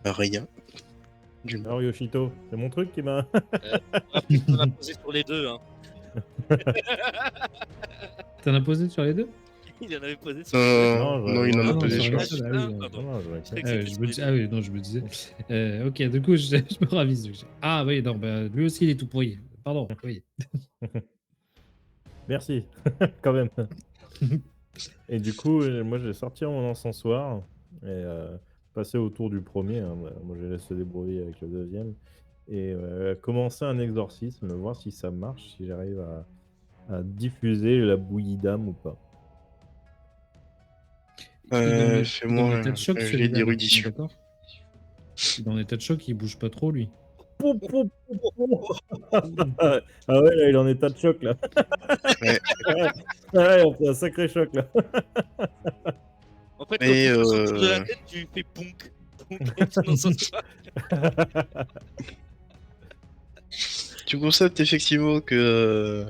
rien. Du moins. Alors, Yoshito, c'est mon truc qui m'a. Rappelez qu'on en a posé sur les deux. Hein. T'en as posé sur les deux? Il en avait posé sur les deux. Non, il en a non, posé sur sur un un. seul, ah oui, pardon. Non, j'aurais Je croyais fait. que c'était sur les deux. Ah oui, non, je me disais. Ok, du coup, je me ravise. Ah oui, non, bah, lui aussi, il est tout pourri. Pardon, oui. Merci, quand même. Et du coup, moi, je vais sortir mon encensoir et passer autour du premier. Hein. Moi, je laisse se débrouiller avec le deuxième. Et commencer un exorcisme, voir si ça marche, si j'arrive à diffuser la bouillie d'âme ou pas. Il est dans Fais-moi l'état de choc, un jet celui-là. d'érudition. D'accord. Il est dans l'état de choc, il bouge pas trop, lui. Pou, pou, pou, pou. Ah ouais, là, il est en état de choc, là. Ouais. Ouais, on fait un sacré choc, là. En fait, Mais, quand tu passes autour de la tête, tu fais ponk. Ponk avec ton encensoir. Tu constates effectivement que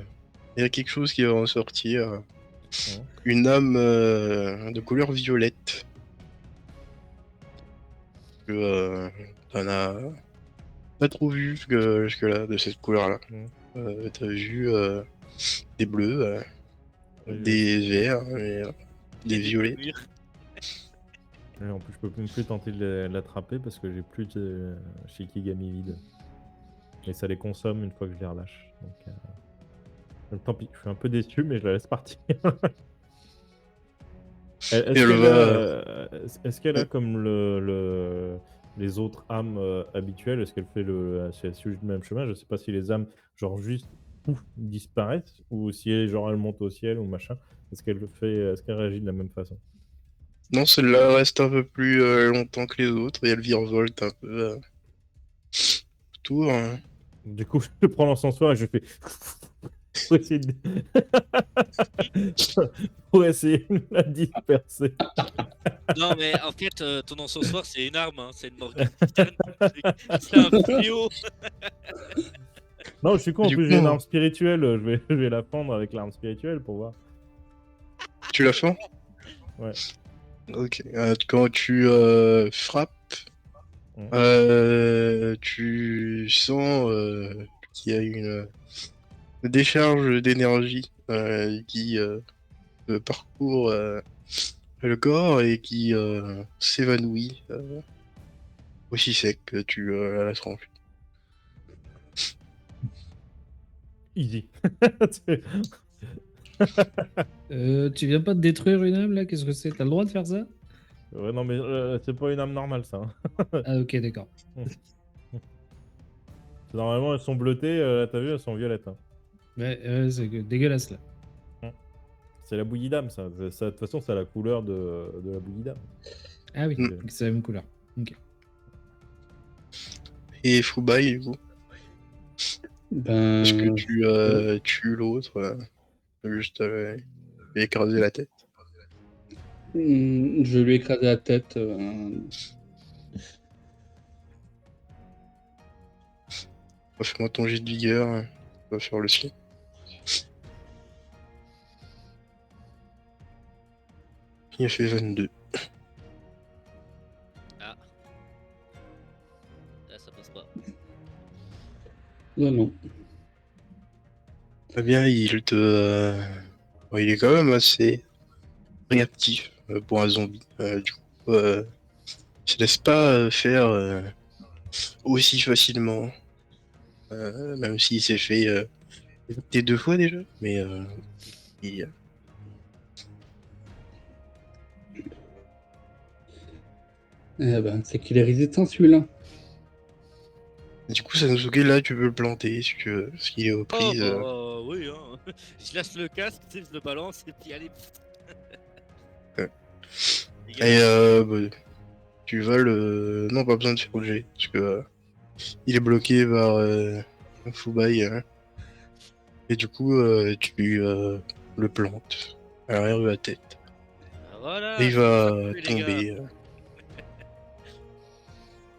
il y a quelque chose qui va en sortir. Une âme de couleur violette. Que t'en as pas trop vu jusque-là de cette couleur-là. T'as vu des bleus, des verts, des violets. Et en plus, je peux même plus tenter de l'attraper parce que j'ai plus de Shikigami vide. Et ça les consomme une fois que je les relâche. Donc, tant pis, je suis un peu déçu, mais je la laisse partir. Est-ce qu'elle a comme les autres âmes habituelles, est-ce qu'elle fait si elle suit le même chemin? Je sais pas si les âmes, genre juste pouf, disparaissent ou si genre elle monte au ciel ou machin. Est-ce qu'elle réagit de la même façon? Non, celle-là reste un peu plus longtemps que les autres et elle virevolte un peu autour. Hein. Du coup, je prends l'encensoir et je fais pour essayer de... pour essayer de la disperser. Non, mais en fait, ton encensoir, c'est une arme, hein, c'est une Morgane. C'est un fléau. Non, je suis con, en Du plus coup, j'ai une arme spirituelle, je vais la prendre avec l'arme spirituelle pour voir. Tu l'as fait? Ouais. Ok. Quand tu frappes, tu sens qu'il y a une décharge d'énergie qui parcourt le corps et qui s'évanouit aussi sec que tu la laisses remplir. Easy. Tu viens pas de détruire une âme, là? Qu'est-ce que c'est? T'as le droit de faire ça? Ouais, non, mais c'est pas une âme normale, ça. Hein. Ah, ok, d'accord. Normalement, elles sont bleutées, t'as vu, elles sont violettes. Hein. Ouais, c'est dégueulasse, là. C'est la bouillie d'âme, ça. De toute façon, c'est la couleur de la bouillie d'âme. Ah oui, Mm. c'est la même couleur. Ok. Et Fubai, du coup, Ben, est-ce que tu tues l'autre juste lui écraser la tête? je lui ai écrasé la tête. Fais-moi ton jet de vigueur, on va faire le sien. Il a fait 22. Ah. Là, ça passe pas. Non, non. Très bien, bon, il est quand même assez réactif pour un zombie. Du coup, il se laisse pas faire aussi facilement. Même s'il s'est fait éviter 2 fois déjà. Mais il- Eh ben, c'est qu'il est résistant celui-là. du coup, Sanosuke, là, tu peux le planter si tu veux, parce qu'il est aux Oh prises. bah oui, hein. Je lâche le casque, tu sais, je le balance et puis allez. Ouais. Les Et gars, bah, tu vas le. Non, pas besoin de faire le jet, parce que il est bloqué par un Fubai. Et du coup, tu le plantes à l'arrière de la tête. Et voilà, il c'est comme ça va qu'on fait, les gars. tomber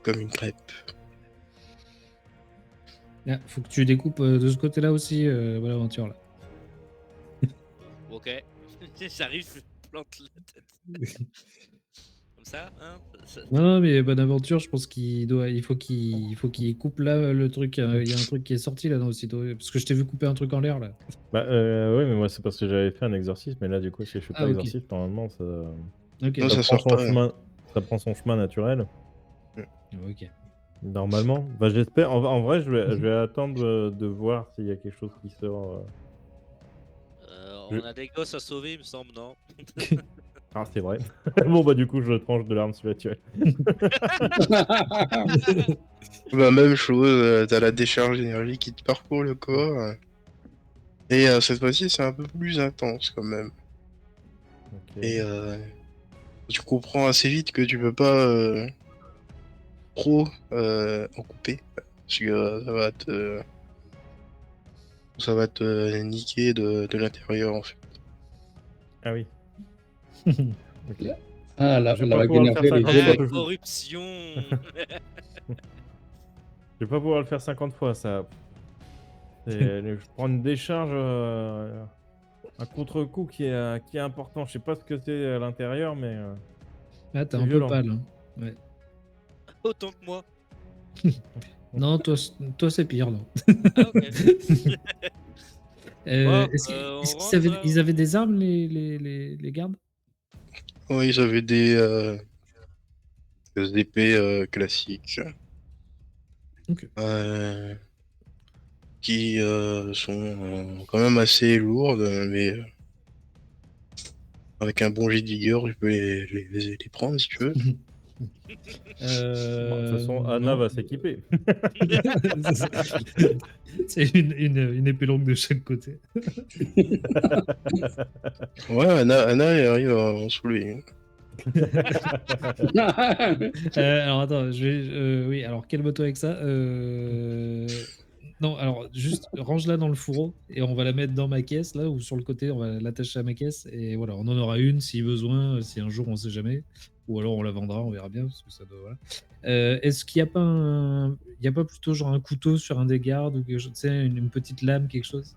comme une crêpe. Ah, faut que tu découpes de ce côté-là aussi, voilà, l'aventure là. Ok. J'arrive, je plante la tête. Comme ça, hein. Non, non, mais Bonaventure, je pense il faut qu'il coupe là le truc. Il y a un truc qui est sorti là dans aussi, parce que je t'ai vu couper un truc en l'air là. Bah, oui, mais moi, c'est parce que j'avais fait un exercice, mais là, du coup, si je fais Ah, pas ok. exercice, normalement, Ok, Non, ça ça prend sort son pas. chemin, ça prend son chemin naturel. ok. Normalement. Bah, j'espère. En vrai, je vais attendre de voir s'il y a quelque chose qui sort. On a des gosses à sauver, il me semble, non? Ah, c'est vrai. Bon, bah, du coup, je tranche de l'arme spirituelle. Bah, même chose, t'as la décharge d'énergie qui te parcourt le corps. Et cette fois-ci, c'est un peu plus intense quand même. Ok. Et tu comprends assez vite que tu peux pas trop en couper. Parce que ça va te niquer de l'intérieur en fait. Ah oui. Ok. Ah, Je vais la pas vague pouvoir le faire énervée, elle est 50 fois. Ah, gelée. corruption! Je vais pas pouvoir le faire 50 fois, ça. Je prends une décharge, un contre-coup qui est important. Je sais pas ce que c'est à l'intérieur, mais Ah, t'es c'est un peu violent. pâle. Hein. Ouais. Autant que moi. Non, toi c'est pire, non. Ah, ok. Bon, on Est-ce rentre là. ils avaient des armes, les gardes? Ouais, ils avaient des épées classiques. Ok. Qui sont quand même assez lourdes, mais avec un bon jet de vigueur, tu peux les prendre si tu veux. Bon, de toute façon, Anna Non. va s'équiper. C'est une épée longue de chaque côté. Ouais, Anna elle arrive à en soulever. Alors attends, oui, alors calme-toi avec ça. Non, alors juste range-la dans le fourreau et on va la mettre dans ma caisse là ou sur le côté, on va l'attacher à ma caisse et voilà, on en aura une si besoin, si un jour on sait jamais, ou alors on la vendra, on verra bien parce que ça doit voilà. Est-ce qu'il y a pas il y a pas plutôt genre un couteau sur un des gardes ou quelque chose, tu sais, une petite lame, quelque chose?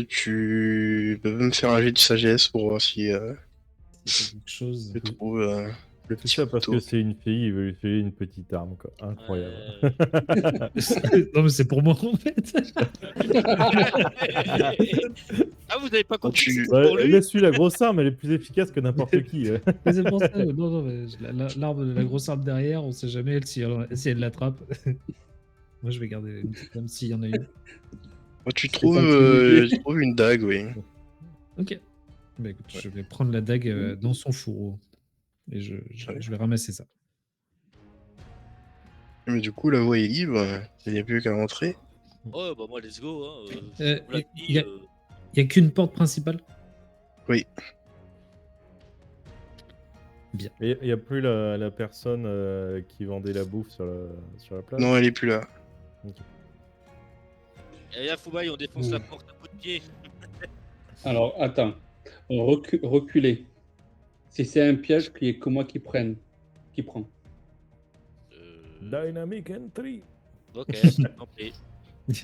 Tu peux me faire un jet de sagesse pour voir si Si c'est quelque chose. tu trouves le C'est petit ça parce que couteau. c'est une fille, il veut lui filer une petite arme, quoi. Incroyable. Non mais c'est pour moi en fait. Ah, vous avez pas Quand compris que tu... c'était Ouais, pour lui? laisse-lui la grosse arme, elle est plus efficace que n'importe qui. Mais c'est pour ça, non, non, mais l'arme, la grosse arme derrière, on sait jamais si elle l'attrape. Moi, je vais garder une petite lame s'il y en a une. Quand tu tranquillité. trouves une dague, oui. Ok. Bah écoute, je vais prendre la dague dans son fourreau et je vais ramasser ça. Mais du coup, la voie est libre, il n'y a plus qu'à rentrer. Oh, bah moi, let's go. Hein. On Il l'a y, dit, y a qu'une porte principale. Oui. Et il n'y a plus la personne qui vendait la bouffe sur la plage. Non, elle est plus là. Et là, Foubaï, on défonce la porte à coups de pied. Alors, attends. Reculer. Si c'est un piège, qu'il y ait que moi qui prenne. Qui prend. Dynamic entry. Ok, tant pis. Mais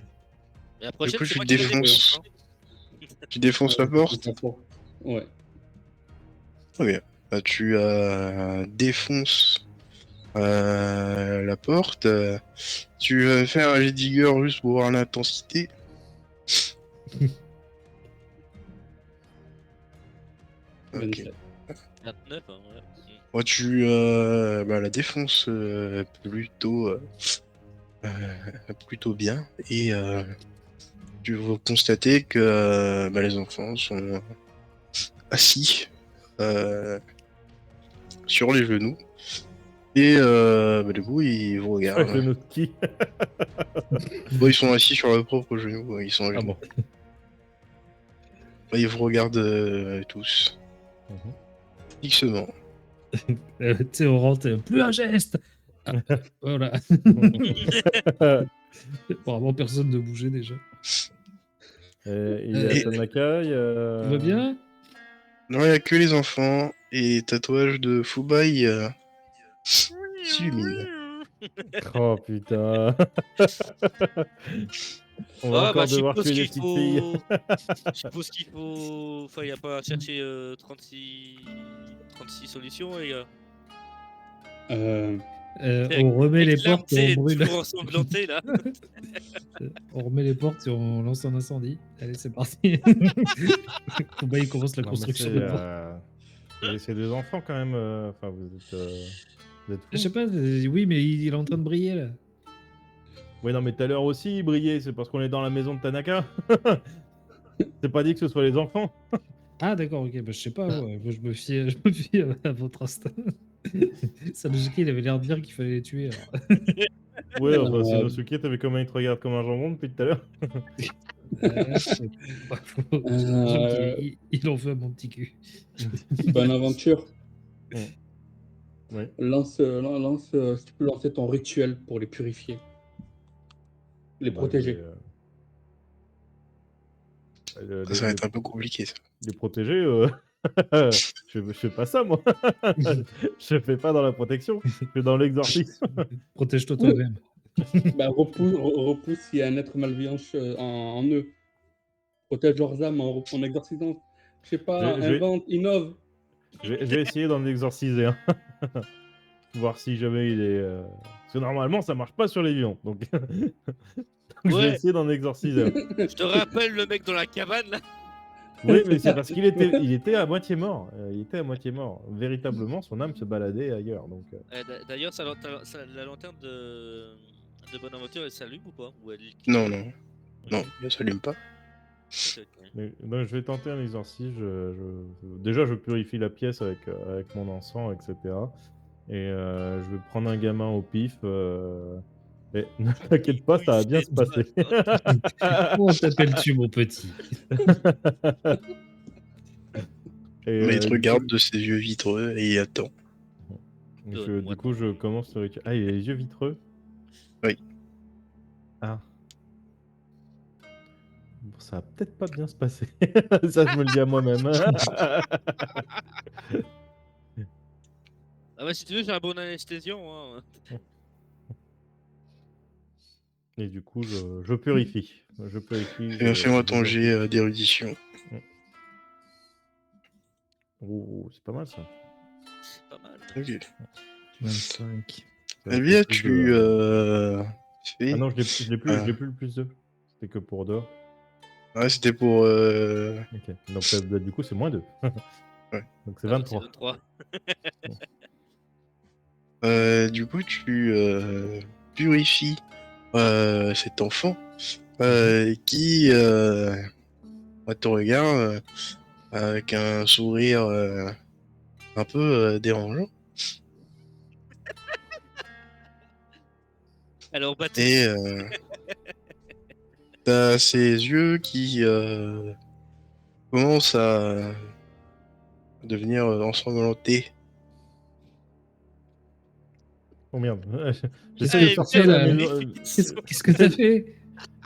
la Du prochaine, coup, c'est tu moi qui la défonces. défonce. Hein. Tu défonces la porte. Ouais. Très bien. Bah, tu défonces la porte. Tu vas faire un jet de vigueur juste pour voir l'intensité. Ok. 27. 29, hein, ouais. Moi, la défonce plutôt bien. Et tu vas constater que les enfants sont assis sur les genoux. Et du coup, ils vous Sur les regardent. genoux de qui? Bon, ils sont assis sur leurs propres genoux. Ils sont à Ah genoux. bon. Ils vous regardent tous. Mhm. Fixement. Tu sais, on rentre, plus un geste. Ah, voilà. Apparemment, personne ne bougeait déjà. Il y a Et- Tanaka, il y a... Tout va bien? Non, il n'y a que les enfants. Et tatouage de Fubai s'illumine. Oh putain. On va Ah, bah, encore je devoir suppose tuer les qu'il petites filles. faut. Je suppose qu'il faut. Enfin, il n'y a pas à chercher 36 solutions, les gars. On remet les Avec l'arme, portes et on brûle. toujours ensanglantée, là. On remet les portes et on lance un incendie. Allez, c'est parti. Bah, il commence la Non, mais construction de porte. c'est des enfants quand même. Enfin, vous êtes Je fous. sais pas, oui, mais il est en train de briller là. Oui, non, mais tout à l'heure aussi, il brillait. C'est parce qu'on est dans la maison de Tanaka. C'est pas dit que ce soit les enfants. Ah, d'accord, ok, bah, je sais pas, ouais. Moi, je me fie à votre instinct. Sanosuke, il avait l'air de dire qu'il fallait les tuer. Alors. Ouais, enfin, Euh, Senosuke, t'avais comment il te regarde comme un jambon depuis tout à l'heure. C'est pas faux. J'ai Euh, l'impression qu'il en veut à mon petit cul. Bonne aventure. Ouais. Si tu peux lancer ton rituel pour les purifier. Les Bah, protéger. Ça va être un peu compliqué, ça. les protéger, je fais pas ça, moi. Je fais pas dans la protection, je fais dans l'exorcisme. Protège-toi toi-même. Bah, repousse s'il y a un être malveillant en eux. Protège leurs âmes en exorcisant. Je sais pas, Je vais- invente, innove. Je vais essayer d'en exorciser un. Voir si jamais il est. Parce que normalement, ça marche pas sur les vivants. Donc, je vais Ouais, essayer d'en exorciser un. je te rappelle le mec dans la cabane, là. Oui, mais c'est parce il était à moitié mort. Il était à moitié mort. Véritablement, son âme se baladait ailleurs. Donc, D'ailleurs, la lanterne de Bonaventure, elle s'allume ou pas? Ou elle... Non, non, ne s'allume pas. Ok, ok. donc, je vais tenter un exorcisme. Déjà, je purifie la pièce avec mon encens, etc. Et je vais prendre un gamin au pif. Mais ne t'inquiète pas, ça va bien se passer. Comment t'appelles-tu, mon petit? Et, Mais il te du regarde coup, de ses yeux vitreux et il attend. du coup, je commence le rituel. Ah, il a les yeux vitreux? Oui. Ah. Bon, ça va peut-être pas bien se passer. Ça, je me le dis à moi-même. Ah bah si tu veux, j'ai un bon anesthésiant. Hein. Et du coup, je purifie. Je purifie. Fais-moi ton jet d'érudition. Oh, c'est pas mal ça. C'est pas mal. Ok. 25. Eh bien, tu fais. Ah non, je l'ai plus, je l'ai plus le plus 2. C'était que pour dehors. Ouais, c'était pour. Ok. Donc bah, du coup, c'est moins 2. Ouais. Donc c'est Ah, donc 23. 23. Du coup, tu purifies cet enfant qui te regarde avec un sourire un peu dérangeant. Alors, bah, Et t'as ses yeux qui commencent à devenir ensanglantés. Oh merde. Qu'est-ce J'essaie de que tu sortir fais de la là? maison. Qu'est-ce que t'as fait?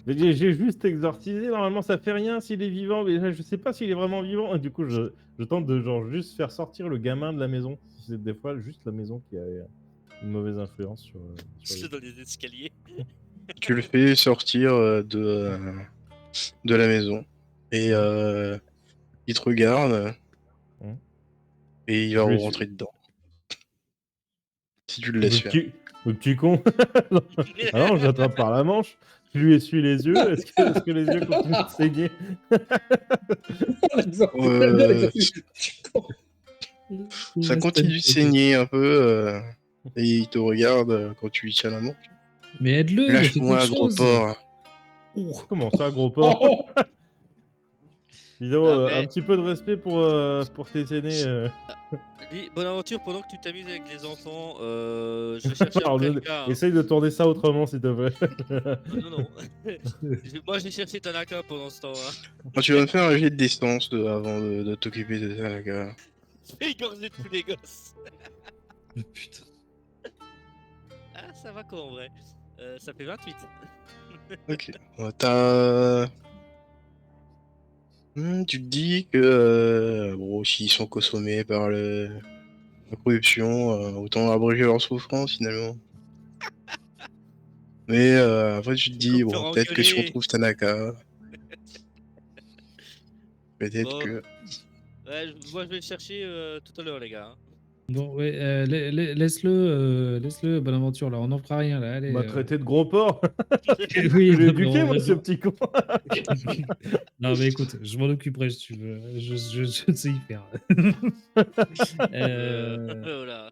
Mais j'ai juste exorcisé. Normalement, ça fait rien s'il est vivant. Mais là, je sais pas s'il est vraiment vivant. Et du coup, je tente de genre juste faire sortir le gamin de la maison. C'est des fois juste la maison qui a une mauvaise influence sur c'est lui. dans les escaliers. Tu le fais sortir de la maison. Et il te regarde. Mhm. Et il va Je lui rentrer dedans. Si tu le laisses faire. Le petit con. Ah non, je l'attrape par la manche. Je lui essuie les yeux. Est-ce que les yeux continuent de saigner? Euh, Ça continue de saigner un peu et il te regarde quand tu lui tiens la main. Mais aide-le, il a fait quelque Lâche-moi, gros chose. porc. Comment ça, gros porc? Disons, Ah, mais- un petit peu de respect pour tes aînés. Dis, bonne aventure pendant que tu t'amuses avec les enfants. Je vais chercher Alors, après le gars. Hein. essaye de tourner ça autrement, s'il te plaît. Non, non. Moi, j'ai cherché Tanaka pendant ce temps. Hein. Tu vas me faire un jet de distance avant de t'occuper de ça, gars. J'ai égorgé tous les gosses. Putain. Ah, ça va quoi en vrai. Ça fait 28. Ok. T'as... tu te dis que bon, s'ils sont consommés par la corruption, autant abréger leur souffrance finalement. Mais après tu te dis, Comme bon, faire peut-être que si on engueuler. trouve Tanaka, peut-être Bon. que... Ouais, moi je vais le chercher tout à l'heure, les gars. Hein. Bon, ouais, laisse-le, bonne aventure, là, on n'en fera rien, là, allez. Il m'a traité de gros porc. Oui, Je l'ai non, mais éduqué, on moi, va- ce petit con. Non, mais écoute, je m'en occuperai si tu veux. Je sais y faire. Voilà.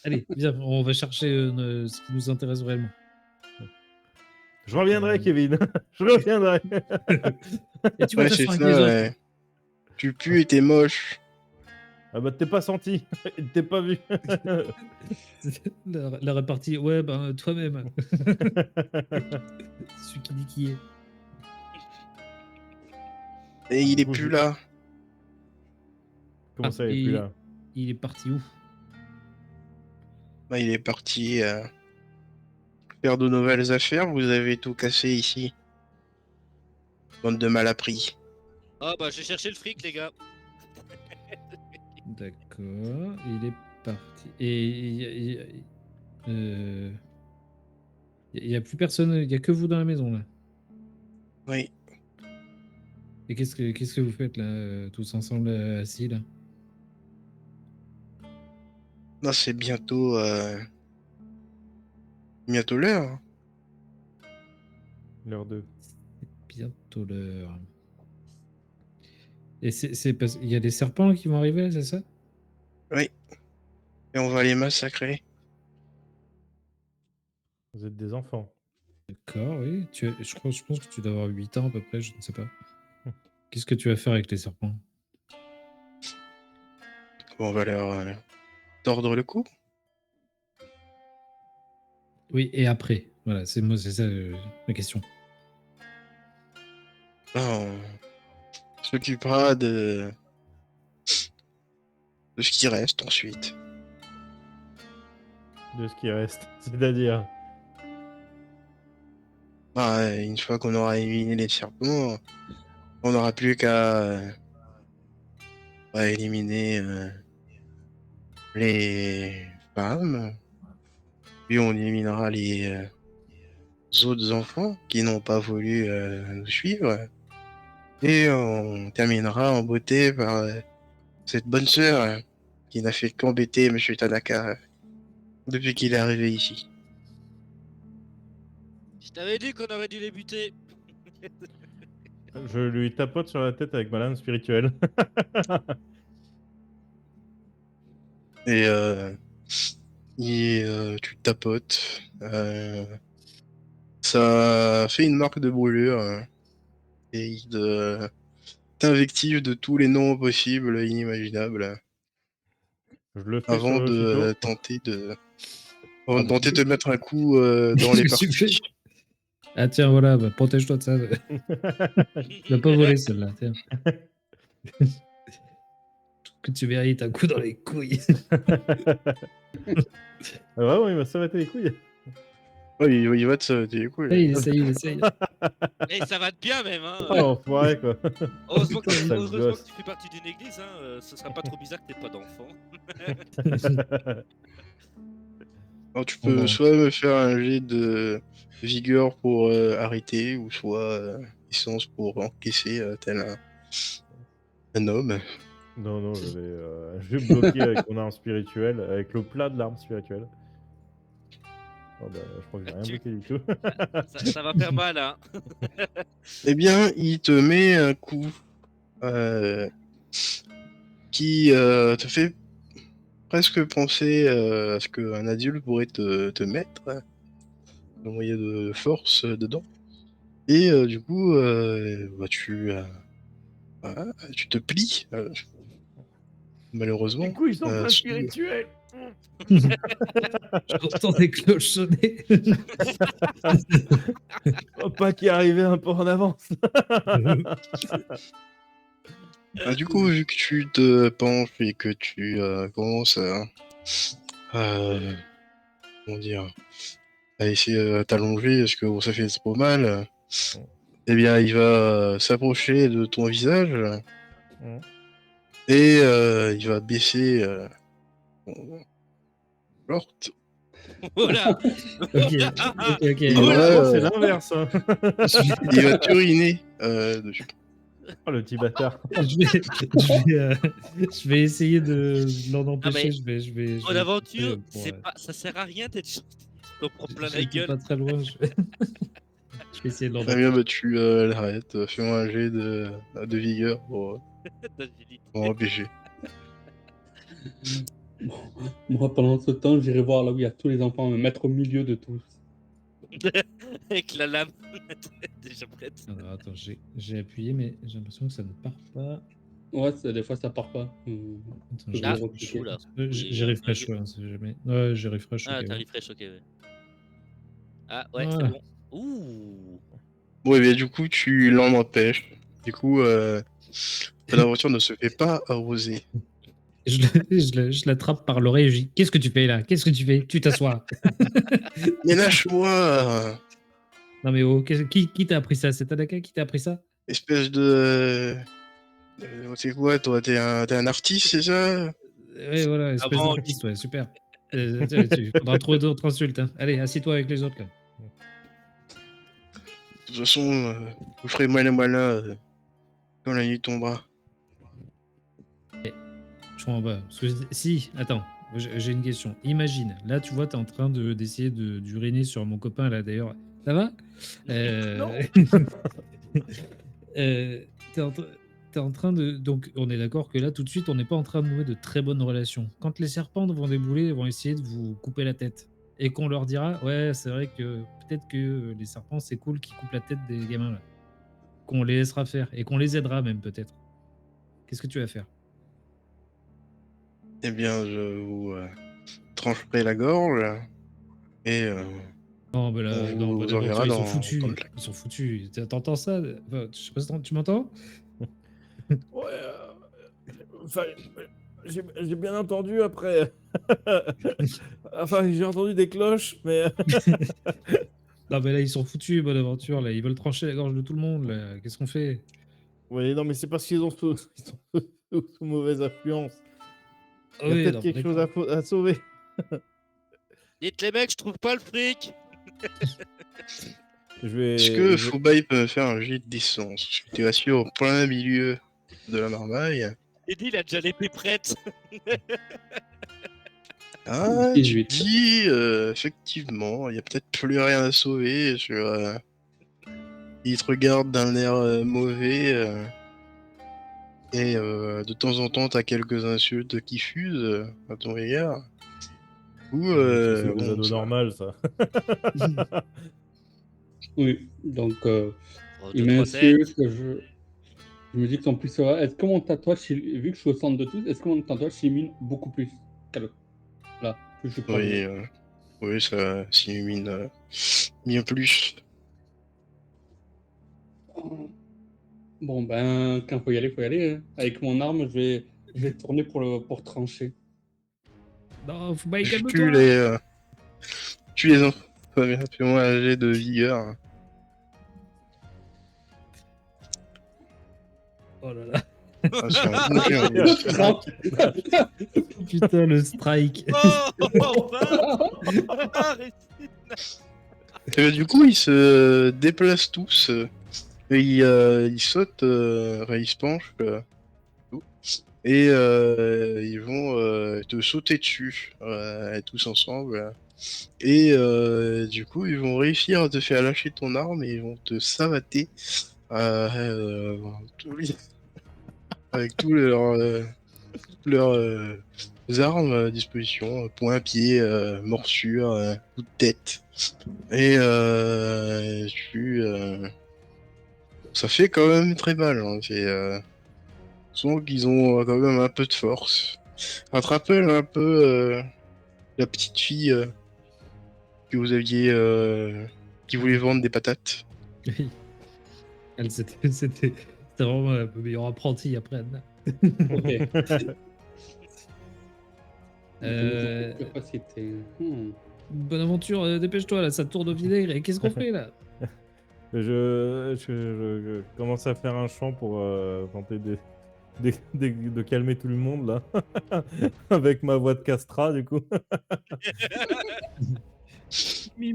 Allez, viens, on va chercher ce qui nous intéresse vraiment. Je reviendrai, Kevin. Je reviendrai. Et tu vas Ouais, c'est t'asseoir avec ça, les autres. ouais. Tu pues et t'es moche. Ah bah, t'es pas senti. Il t'es pas vu. La répartie, ouais, ben toi-même. Celui qui dit qui est. Et il est plus là. Comment ça, il est et plus là? Il est parti où? Bah, il est parti faire de nouvelles affaires. Vous avez tout cassé ici. Bande de malappris. Ah bah j'ai cherché le fric, les gars. D'accord, il est parti. Et il y a plus personne, il y a que vous dans la maison là. Oui. Et qu'est-ce que vous faites là, tous ensemble assis là? Non, c'est bientôt l'heure. Hein. L'heure 2. Bientôt l'heure. Et c'est parce qu'il y a des serpents qui vont arriver, c'est ça? Oui. Et on va les massacrer. Vous êtes des enfants. D'accord, oui. Je pense que tu dois avoir 8 ans à peu près, je ne sais pas. Qu'est-ce que tu vas faire avec les serpents? On va leur tordre le cou. Oui, et après. Voilà, c'est ça la question. On s'occupera de ce qui reste ensuite. De ce qui reste. C'est-à-dire. Bah, une fois qu'on aura éliminé les serpents, on n'aura plus qu'à éliminer les femmes. Puis on éliminera les autres enfants qui n'ont pas voulu nous suivre. Et on terminera en beauté par cette bonne sœur qui n'a fait qu'embêter Monsieur Tanaka depuis qu'il est arrivé ici. Je t'avais dit qu'on aurait dû les buter. Je lui tapote sur la tête avec ma lame spirituelle. Et tu tapotes. Ça fait une marque de brûlure. Et il t'invective de tous les noms possibles, inimaginables, Je le fais sur avant le de chito. tenter de te mettre un coup dans les Qu'est-ce que tu fais? parties. Ah tiens, voilà, bah, protège-toi de ça. Tu l'as pas volé celle-là, tiens. Que tu mérites un coup dans les couilles. Ah, vraiment, il m'a sauvé les couilles. Ouais, il va te sauter les couilles. Ouais, il essaye. Et ça va te bien même. Hein. Oh, enfoiré, quoi. Heureusement que, Sale heureusement gosse. que tu fais partie d'une église. Hein. Ce sera pas trop bizarre que t'aies pas d'enfant. Alors, tu peux Bon. soit me faire un jet de vigueur pour arrêter, ou soit puissance pour encaisser tel un homme. Non, je vais bloquer avec mon arme spirituelle, avec le plat de l'arme spirituelle. Oh bah, je crois que j'ai rien Tu- bloqué du tout. Ça va faire mal, hein. Eh bien, il te met un coup euh, qui te fait presque penser à ce qu'un adulte pourrait te mettre, un moyen de force dedans. Et du coup, bah, voilà, tu te plies, malheureusement. coups, ils sont pas sous- spirituels. J'entends des cloches sonner. Oh, pas qui arrivait un peu en avance. Ah, du coup, vu que tu te penches et que tu commences comment dire, à essayer de t'allonger parce que bon, ça fait trop mal, eh bien, il va s'approcher de ton visage Mm. et il va baisser ton short. Voilà. Ok, ok. Et Oh, là, moi, c'est l'inverse. Hein. il va t'uriner dessus. Oh, le petit bâtard. Je vais essayer de l'en empêcher. mais Je En vais aventure, essayer pour, ça sert à rien d'être gentil. On prend plein la j'étais gueule. pas très loin. Je vais essayer de l'en Très bien, bah tu l'arrêtes. Fais-moi un jet de vigueur d'agilité. pour empêcher. Moi, pendant ce temps, j'irai voir là où il y a tous les enfants, me mettre au milieu de tous. Avec la lame déjà prête. Alors, attends, j'ai appuyé, mais j'ai l'impression que ça ne part pas. Ouais, des fois, ça part pas. Attends, Je Ah, vais recliquer. oula. j'ai refresh, ouais, c'est jamais. Ouais, j'ai refresh. Ah, ok, t'as ouais. refresh, ok. Ouais. Ah, ouais, Voilà. c'est bon. Ouh. Bon, et bien du coup, tu l'en empêches. Du coup, l'aventure ne se fait pas arroser. Je l'attrape par l'oreille et je dis: Qu'est-ce que tu fais là? Qu'est-ce que tu fais? Tu t'assois. Mais lâche-moi, Non, mais oh, qui t'a appris ça? C'est Tanaka qui t'a appris ça? espèce de... c'est quoi, toi? T'es un artiste, c'est ça? Ouais, voilà, espèce Avant, d'artiste, ouais, super. Tu faudra trouver d'autres insultes. Hein. Allez, assis-toi avec les autres là. De toute façon, vous ferez malin malin quand la nuit tombera. Je comprends pas. Parce que si, attends, j'ai une question. Imagine, là, tu vois, t'es en train d'essayer d'uriner sur mon copain là d'ailleurs. Ça va? T'es en train de. Donc, on est d'accord que là, tout de suite, on n'est pas en train de nouer de très bonnes relations. Quand les serpents vont débouler, ils vont essayer de vous couper la tête. Et qu'on leur dira, ouais, c'est vrai que peut-être que les serpents, c'est cool qu'ils coupent la tête des gamins là. Qu'on les laissera faire. Et qu'on les aidera même, peut-être. Qu'est-ce que tu vas faire? Eh bien, je vous trancherai la gorge et Non, bah on là, non, vous Bonaventure, enverra ils sont dans le foutus. lac. Ils sont foutus. T'entends ça? Enfin, je sais pas si tu m'entends? Ouais, enfin, j'ai bien entendu après. Enfin, j'ai entendu des cloches, mais Non, mais là, ils sont foutus, Bonaventure. Là, ils veulent trancher la gorge de tout le monde. Là. Qu'est-ce qu'on fait? oui, non, mais c'est parce qu'ils ils sont sous mauvaise influence. Ah Il y a oui, peut-être non, quelque chose d'accord. à sauver. dites les mecs, je trouve pas le fric. Est-ce que Foubaï peut me faire un jet de distance? Je suis assis au plein milieu de la marmaille. Eddie, il a déjà l'épée prête. Ah, tu 18. te dis, effectivement, il y a peut-être plus rien à sauver. Il te regarde d'un air mauvais. Et de temps en temps, t'as quelques insultes qui fusent à ton égard. Ou, C'est des bon, ados ça... normales, ça. Oui, donc Oh, il 2, 3 m'insulte, têtes. je me dis que son plus sera. Est-ce que mon tatouage, vu que je suis au centre de tous, est-ce que mon tatouage s'illumine beaucoup plus qu'elle là, plus je suis proche Oui, d'elle. oui, ça s'illumine bien plus. Bon ben, quand faut y aller, faut y aller. Hein. Avec mon arme, je vais tourner pour trancher. Non, faut pas y Tu calme-toi. tu les enfants. Fais-moi un jet de vigueur. Oh là là. Ah, c'est un bon jet en plus. Putain, le strike. Oh, enfin. Arrête. Et du coup, ils se déplacent tous. Et ils sautent, enfin, ils se penchent. Et ils vont te sauter dessus, tous ensemble. Et du coup, ils vont réussir à te faire lâcher ton arme et ils vont te savater tous les- avec leurs armes à disposition, poing, pied, morsure, coup de tête. Et ça fait quand même très mal. Hein. Souvent qu'ils ont quand même un peu de force. Ça te rappelle un peu la petite fille que vous aviez, qui voulait vendre des patates. Oui. Elle, c'était vraiment un peu meilleur apprenti après, Anna. Ok. Euh, Je sais pas si c'était. Bonne aventure, dépêche-toi, là, ça tourne au vinaigre. Et qu'est-ce qu'on fait, là? Je commence à faire un chant pour tenter de calmer tout le monde là, avec ma voix de castrat du coup.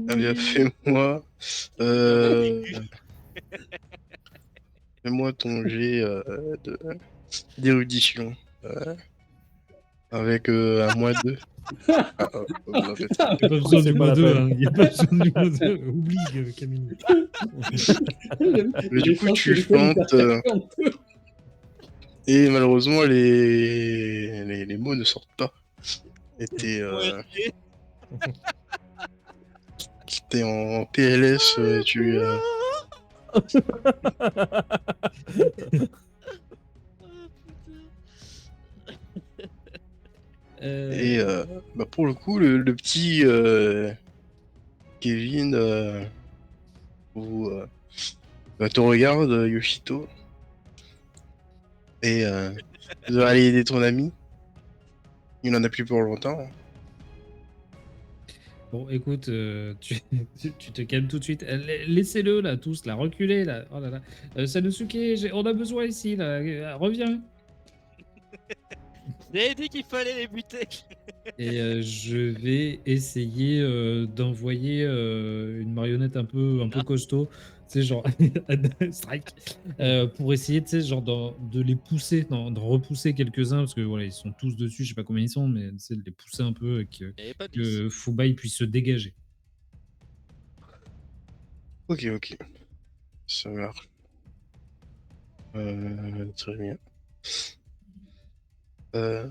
Ah bien, aigu. fais-moi ton jet d'érudition. Avec un moins 2. Ah, non, peut-être. Il n'y a pas besoin C'est du pas mot la 2, peine. hein. Il n'y a pas besoin du mot 2. Oublie, Camille. Mais du coup, tu chantes et malheureusement, les mots ne sortent pas. Et t'es en PLS, et bah pour le coup, le petit Kevin vous, bah, te regarde, Yoshito, et tu dois aller aider ton ami. Il n'en a plus pour longtemps. Bon, écoute, tu te calmes tout de suite. Laissez-le, là, tous, là, reculez, là. Oh là là. Sanosuke, on a besoin ici, là. Reviens. J'ai dit qu'il fallait les buter. Et je vais essayer d'envoyer une marionnette un peu costaud, tu sais, genre strike, pour essayer, tu sais, genre de les pousser, d'en repousser quelques-uns, parce que voilà, ils sont tous dessus, je sais pas combien ils sont, mais tu sais, de les pousser un peu et Il n'y avait pas de que Fubai puisse se dégager. Ok, ok. Ça marche. Très bien. Euh,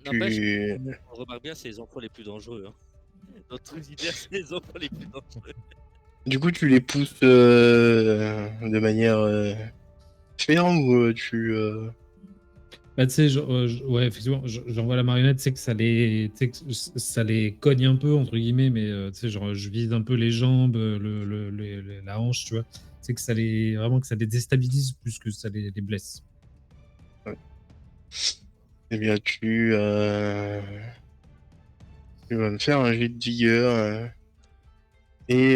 N'empêche, tu... on remarque bien, c'est les enfants les plus dangereux. Hein. Dans tout l'univers, c'est les enfants les plus dangereux. Du coup, tu les pousses de manière ferme ou Bah, tu sais, ouais, effectivement, j'envoie la marionnette, tu sais que tu sais que ça les cogne un peu, entre guillemets, mais tu sais, genre, je vise un peu les jambes, la hanche, tu vois. Tu sais que vraiment que ça les déstabilise plus que ça les blesse. eh bien, tu vas me faire un jet de vigueur. Et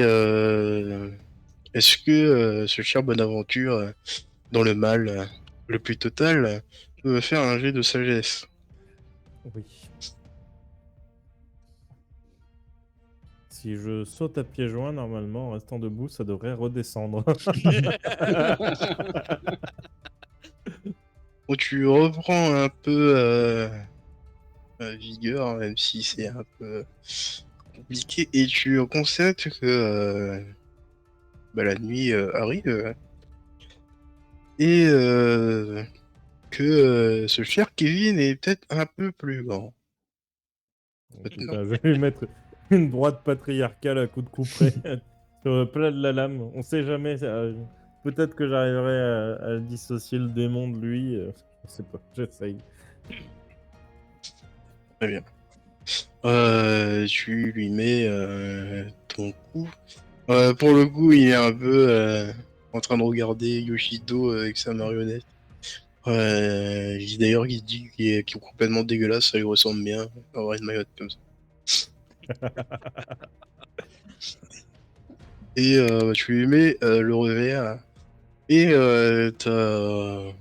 est-ce que ce cher Bonaventure, dans le mal le plus total, peut me faire un jet de sagesse? Oui. Si je saute à pieds joints, normalement, en restant debout, ça devrait redescendre. Bon, tu reprends un peu vigueur, même si c'est un peu compliqué, et tu constates que bah, la nuit arrive et que ce cher Kevin est peut-être un peu plus grand. Putain, je vais lui mettre une droite patriarcale à coup de couperet sur le plat de la lame. On sait jamais. Peut-être que j'arriverai à dissocier le démon de lui. Je sais pas, j'essaye. Très bien. Tu lui mets ton coup. Pour le coup, il est un peu en train de regarder Yoshido avec sa marionnette. D'ailleurs, il dit qu'il est complètement dégueulasse, ça lui ressemble bien avoir une marionnette comme ça. Et tu lui mets le revers et t'as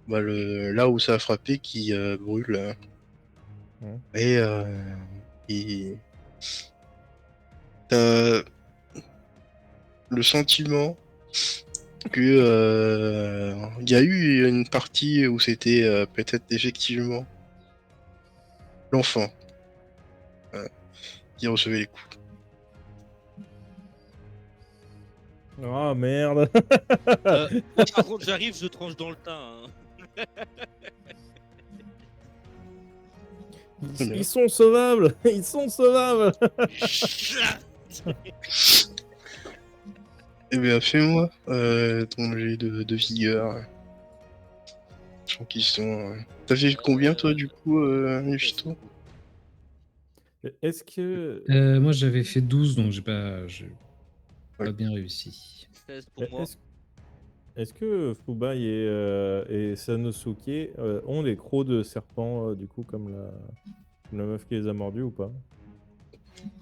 là où ça a frappé qui brûle. Hein. Hein. Et t'as le sentiment que il y a eu une partie où c'était peut-être effectivement l'enfant qui recevait les coups. Ah merde. Moi, par contre, j'arrive, je tranche dans le teint. Hein. Ils sont sauvables. Ils sont sauvables. Eh bien, fais-moi ton jet de vigueur. Je crois qu'ils sont. T'as fait combien toi du coup, Yushito? Est-ce que Moi, j'avais fait 12, donc j'ai pas Ouais. bien réussi. 16 pour moi. est-ce que Fubai et Sanosuke ont des crocs de serpent du coup comme la meuf qui les a mordus ou pas?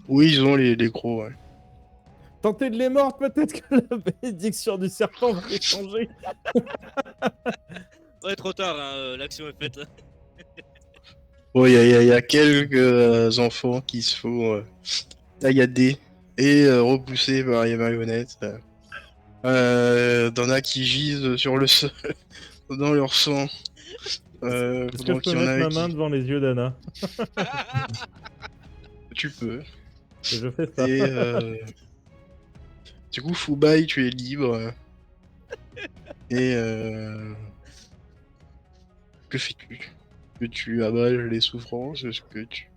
Oui, ils ont les gros, ouais. Tentez de les mordre, peut-être que la bénédiction du serpent va les changer. Ouais, trop tard, hein, l'action est faite. Bon, il y a quelques enfants qui se font taillader et repousser par les marionnettes. T'en as qui gisent sur le sol, dans leur sang. Est-ce que je Donc peux il y en mettre a ma qui... main devant les yeux d'Anna? Tu peux. Et je fais ça. Et du coup, Fubai, tu es libre. Et que fais-tu? Est-ce que tu abréges les souffrances? Est-ce que tu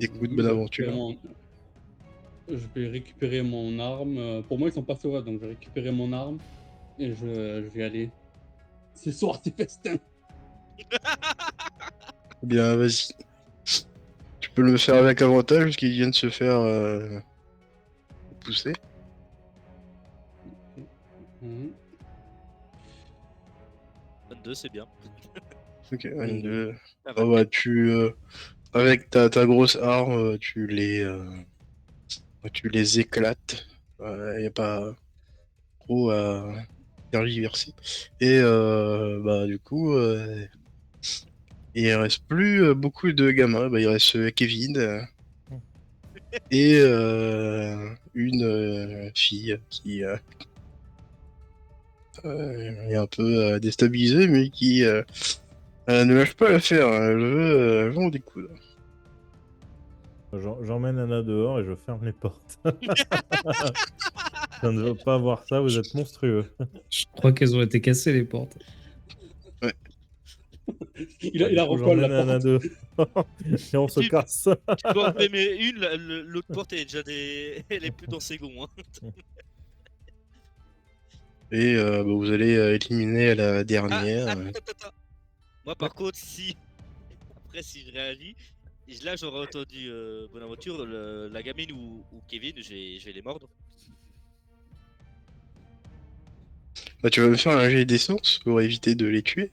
écoutes Oui, bonne aventure? je vais récupérer mon arme. Pour moi, ils sont pas sauvages, donc je vais récupérer mon arme et je vais aller. Ce soir, c'est festin. Eh bien, vas-y. Tu peux le faire avec avantage parce qu'ils viennent de se faire pousser. Mhm. 22, c'est bien. Ok, une, deux. Ça Ah va. bah, avec ta grosse arme, tu les éclates. Y a pas trop à tergiverser. Et bah, du coup, il reste plus beaucoup de gamins. Bah, il reste Kevin et une fille qui est un peu déstabilisée, mais qui ne lâche pas l'affaire. Elle veut en découdre. J'emmène Anna dehors et je ferme les portes. Ça ne veut pas voir ça, vous êtes monstrueux. Je crois qu'elles ont été cassées, les portes. Il a Du coup, recolle la j'emmène Anna porte. dehors et on se Tu- casse. Tu peux en fermer une, l'autre porte elle est déjà elle est plus dans ses gonds. Hein. Et bah, vous allez éliminer la Ah, dernière. attends. Moi, par contre, si je réagis, là j'aurais entendu Bonaventure, la gamine ou Kevin, je vais les mordre. Bah, tu vas me faire un jet d'essence pour éviter de les tuer.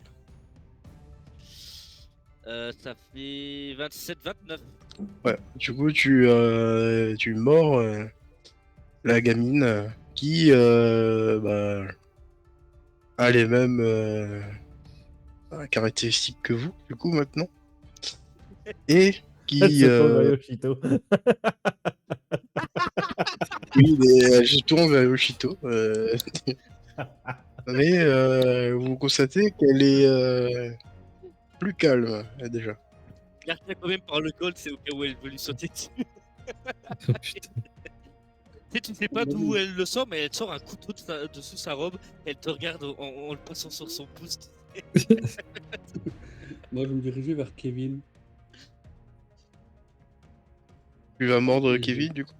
Ça fait 27-29. Ouais. Du coup, tu mords la gamine qui bah, a les mêmes caractéristiques que vous, du coup, maintenant. Et Elle qui... se tourne vers Yoshito. oui, mais je tourne vers Yoshito. Mais vous constatez qu'elle est plus calme, déjà. Garde-la quand même par le col, c'est au cas où elle veut lui sauter dessus. Oh putain. Tu sais pas d'où elle le sort, mais elle sort un couteau dessous sa robe, elle te regarde en le passant sur son pouce. Moi, je me dirigeais vers Kevin. Tu vas mordre Et Kevin, du coup.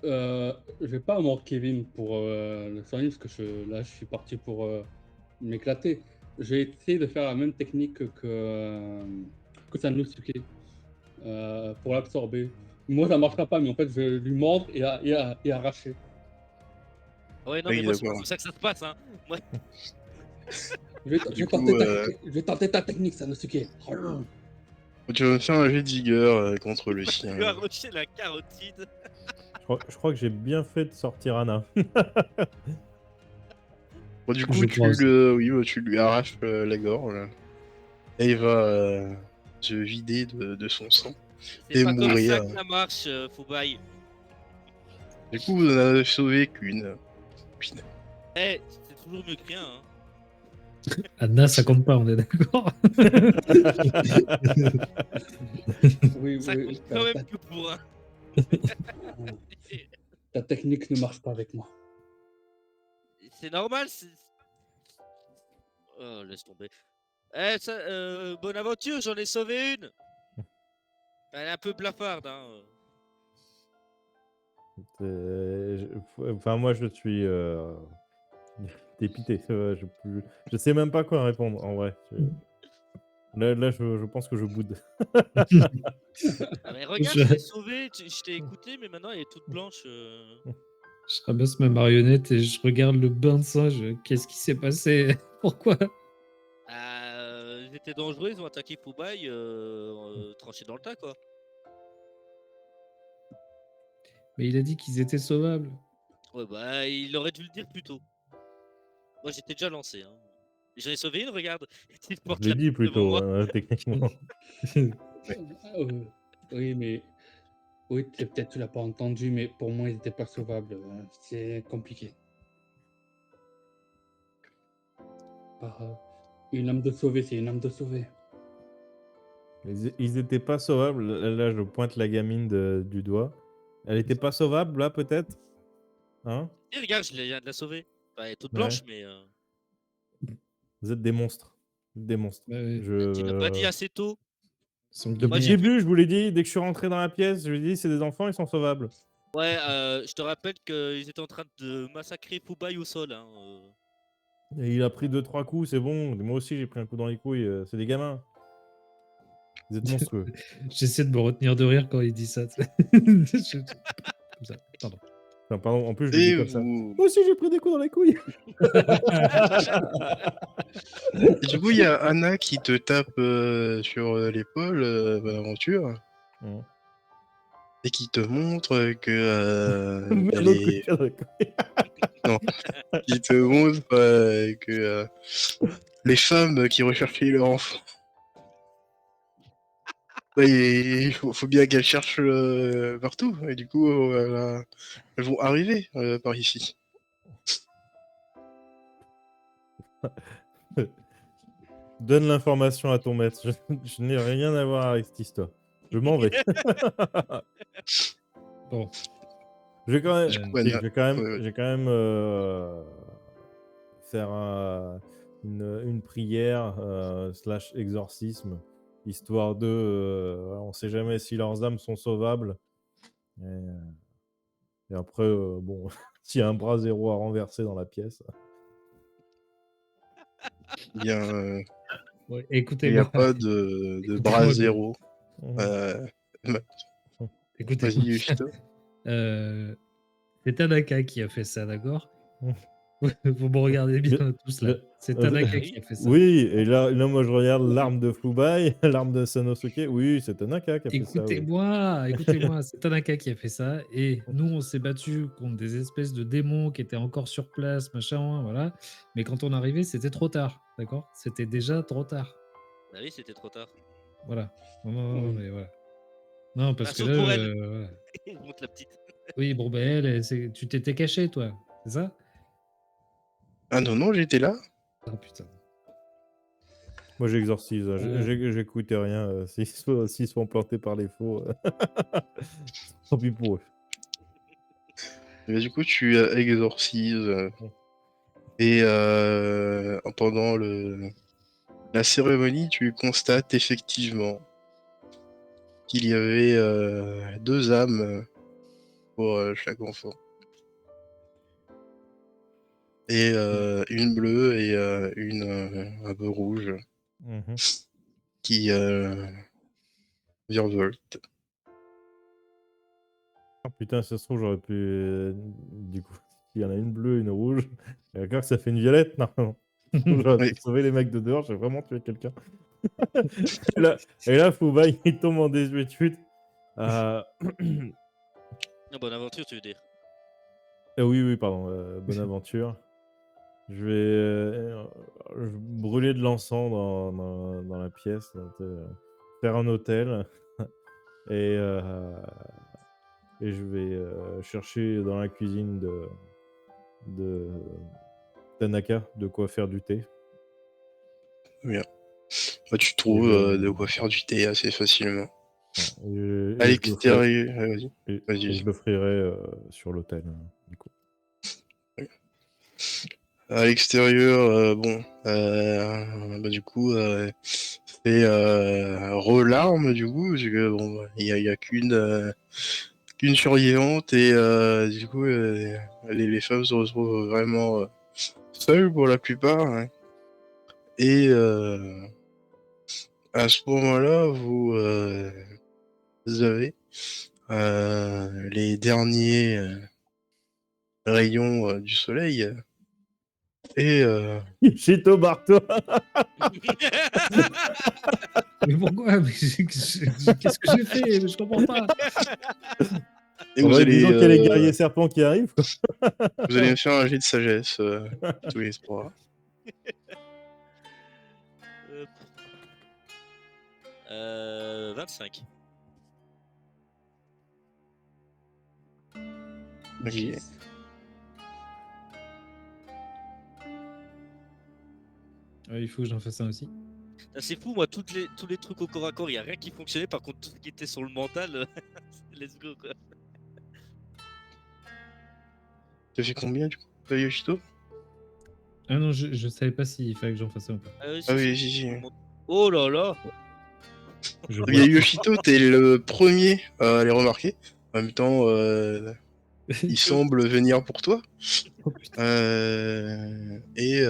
je vais pas mordre Kevin pour le soigner parce que là, je suis parti pour m'éclater. J'ai essayé de faire la même technique que Sanosuke pour l'absorber. Moi, ça marchera pas, mais en fait, je vais lui mordre et arracher. Ouais, non, Oui, mais moi, c'est pas d'accord. comme ça que ça se passe. Hein. Moi, Je vais Du coup, tenter ta technique, Sanosuke. tu vas me faire un jet de vigueur contre le tu sien. lui as arraché la carotide. Je crois que j'ai bien fait de sortir Anna. Bon, du coup, Je crois aussi. tu lui arraches la gorge. Et il va se vider de son sang. C'est Et pas comme ça mourir. que ça marche, Foubaï. Du coup, vous en avez sauvé qu'une. Putain. Eh, c'est toujours mieux que rien. Hein. Anna, ça compte pas, on est d'accord. Oui, Ça oui, compte quand même que pour un. ta technique ne marche pas avec moi. C'est normal. Oh, laisse tomber. Eh, bonne aventure, j'en ai sauvé une. Elle est un peu blafarde. Hein. Enfin, moi, je suis dépité. Je sais même pas quoi répondre, en vrai. Là, je pense que je boude. Ah, mais regarde, Je- je l'ai sauvée. Je t'ai écouté, mais maintenant elle est toute blanche. Je ramasse ma marionnette et je regarde le bain de sang. Qu'est-ce qui s'est passé? Pourquoi? Ils étaient dangereux, ils ont attaqué Poubaï, tranché dans le tas, quoi. Mais il a dit qu'ils étaient sauvables. Ouais, bah, il aurait dû le dire plus tôt. Moi, j'étais déjà lancé. Hein. J'en ai sauvé une, regarde. Il Je porte l'ai la dit pute devant plutôt, moi. techniquement. Oui, mais oui, peut-être tu l'as pas entendu, mais pour moi, ils n'étaient pas sauvables. C'est compliqué. Une âme de sauvé, c'est une âme de sauvé. Ils étaient pas sauvables. Là, je pointe la gamine du doigt. Elle était pas sauvable, là, peut-être? Hein? Et regarde, je viens de la sauver. Enfin, elle est toute Ouais. blanche, mais. Vous êtes des monstres. Des monstres. Ouais, Tu l'as pas dit assez tôt. Sans Depuis Moi, le j'ai guillemets. début, je vous l'ai dit, dès que je suis rentré dans la pièce, je lui ai dit, c'est des enfants, ils sont sauvables. Ouais, je te rappelle qu'ils étaient en train de massacrer Poubaï au sol. Hein. Et il a pris 2-3 coups, c'est bon. Moi aussi, j'ai pris un coup dans les couilles. C'est des gamins. Vous êtes monstrueux. J'essaie de me retenir de rire quand il dit ça. Comme ça. Pardon. Enfin, pardon, en plus, je le dis Et comme ça. vous. Moi aussi, j'ai pris des coups dans les couilles. Et du coup, il y a Anna qui te tape sur l'épaule, Bonaventure, Mmh. et qui te montre que Mais elle l'autre coup de est- pied dans les couilles. qui te montre que les femmes qui recherchaient leur enfant, bah, il faut bien qu'elles cherchent partout. Et du coup, elles vont arriver par ici. Donne l'information à ton maître. Je n'ai rien à voir avec cette histoire. Je m'en vais. Bon. Je vais quand même, Du coup, je Anna, vais quand même, ouais. je vais quand même faire une prière slash exorcisme, histoire de... voilà, on sait jamais si leurs âmes sont sauvables. Et après, bon, s'il y a un bras zéro à renverser dans la pièce... Bien, Ouais, il n'y a écoutez-moi. pas de Écoutez-moi bras bien. zéro. Mmh. Écoutez-moi. Vas-y, Yushito. C'est Tanaka qui a fait ça, d'accord? Mmh. Vous me regardez bien tous là. C'est Tanaka oui. qui a fait ça. Oui, et là, moi, je regarde l'arme de Fubai, l'arme de Sanosuke. Oui, c'est Tanaka qui a fait ça, oui. Écoutez-moi, c'est Tanaka qui a fait ça. Et nous, on s'est battu contre des espèces de démons qui étaient encore sur place, machin, voilà. Mais quand on arrivait, c'était trop tard, d'accord? C'était déjà trop tard. Bah oui, c'était trop tard. Voilà. Non, Oui. mais voilà. Non, parce Bah, que sauf là, pour elle. voilà. Il monte la petite. Oui, bon, ben tu t'étais caché, toi, c'est ça? Ah non, j'étais là. Ah putain. Moi, j'exorcise. Ouais. J'écoutais rien. S'ils sont plantés par les faux, tant pis pour eux. Et bah, du coup, tu exorcises. Et pendant la cérémonie, tu constates effectivement qu'il y avait 2 âmes pour chaque enfant. Et une bleue et une un peu rouge Mhm. qui virevolte. Ah, putain, ça se trouve, j'aurais pu. Du coup, il y en a une bleue, une rouge. Et regarde, ça fait une violette, non? J'aurais Oui. pu sauver les mecs de dehors, j'ai vraiment tué quelqu'un. et là, Fubai, il tombe en désuétude. Non, bonne aventure, tu veux dire. Oui, pardon, bonne aventure. Je vais brûler de l'encens dans la pièce, faire un hôtel. Et et je vais chercher dans la cuisine de Tanaka de quoi faire du thé. Bien. Bah, tu trouves de quoi faire du thé assez facilement. Ouais, À l'extérieur, vas-y. et Vas-y. je le frierai sur l'hôtel, du coup. À l'extérieur, bon, bah, du coup, c'est relarme, du coup, parce que bon, il y a qu'une survivante, et du coup, les femmes se retrouvent vraiment seules pour la plupart, hein. Et à ce moment-là, vous avez les derniers rayons du soleil, et Chito, barre-toi. Mais pourquoi? Mais qu'est-ce que j'ai fait? Je comprends pas. et On vous va allez disons qu'il y a les guerriers serpents qui arrivent, quoi. vous allez me faire un jet de sagesse tous les trois. Euh, 25. Ok. 10. Il faut que j'en fasse un aussi. Ah, c'est fou, moi, tous les trucs au corps à corps, il n'y a rien qui fonctionnait. Par contre, tout ce qui était sur le mental, let's go, quoi. Ça fait combien du coup, Yoshito? Ah non, je savais pas s'il fallait que j'en fasse un ou pas. Ah, Ah oui, si. Oh là là. Je Il y a vois. Yoshito, t'es le premier à les remarquer. En même temps, il semble venir pour toi. Oh, putain. Et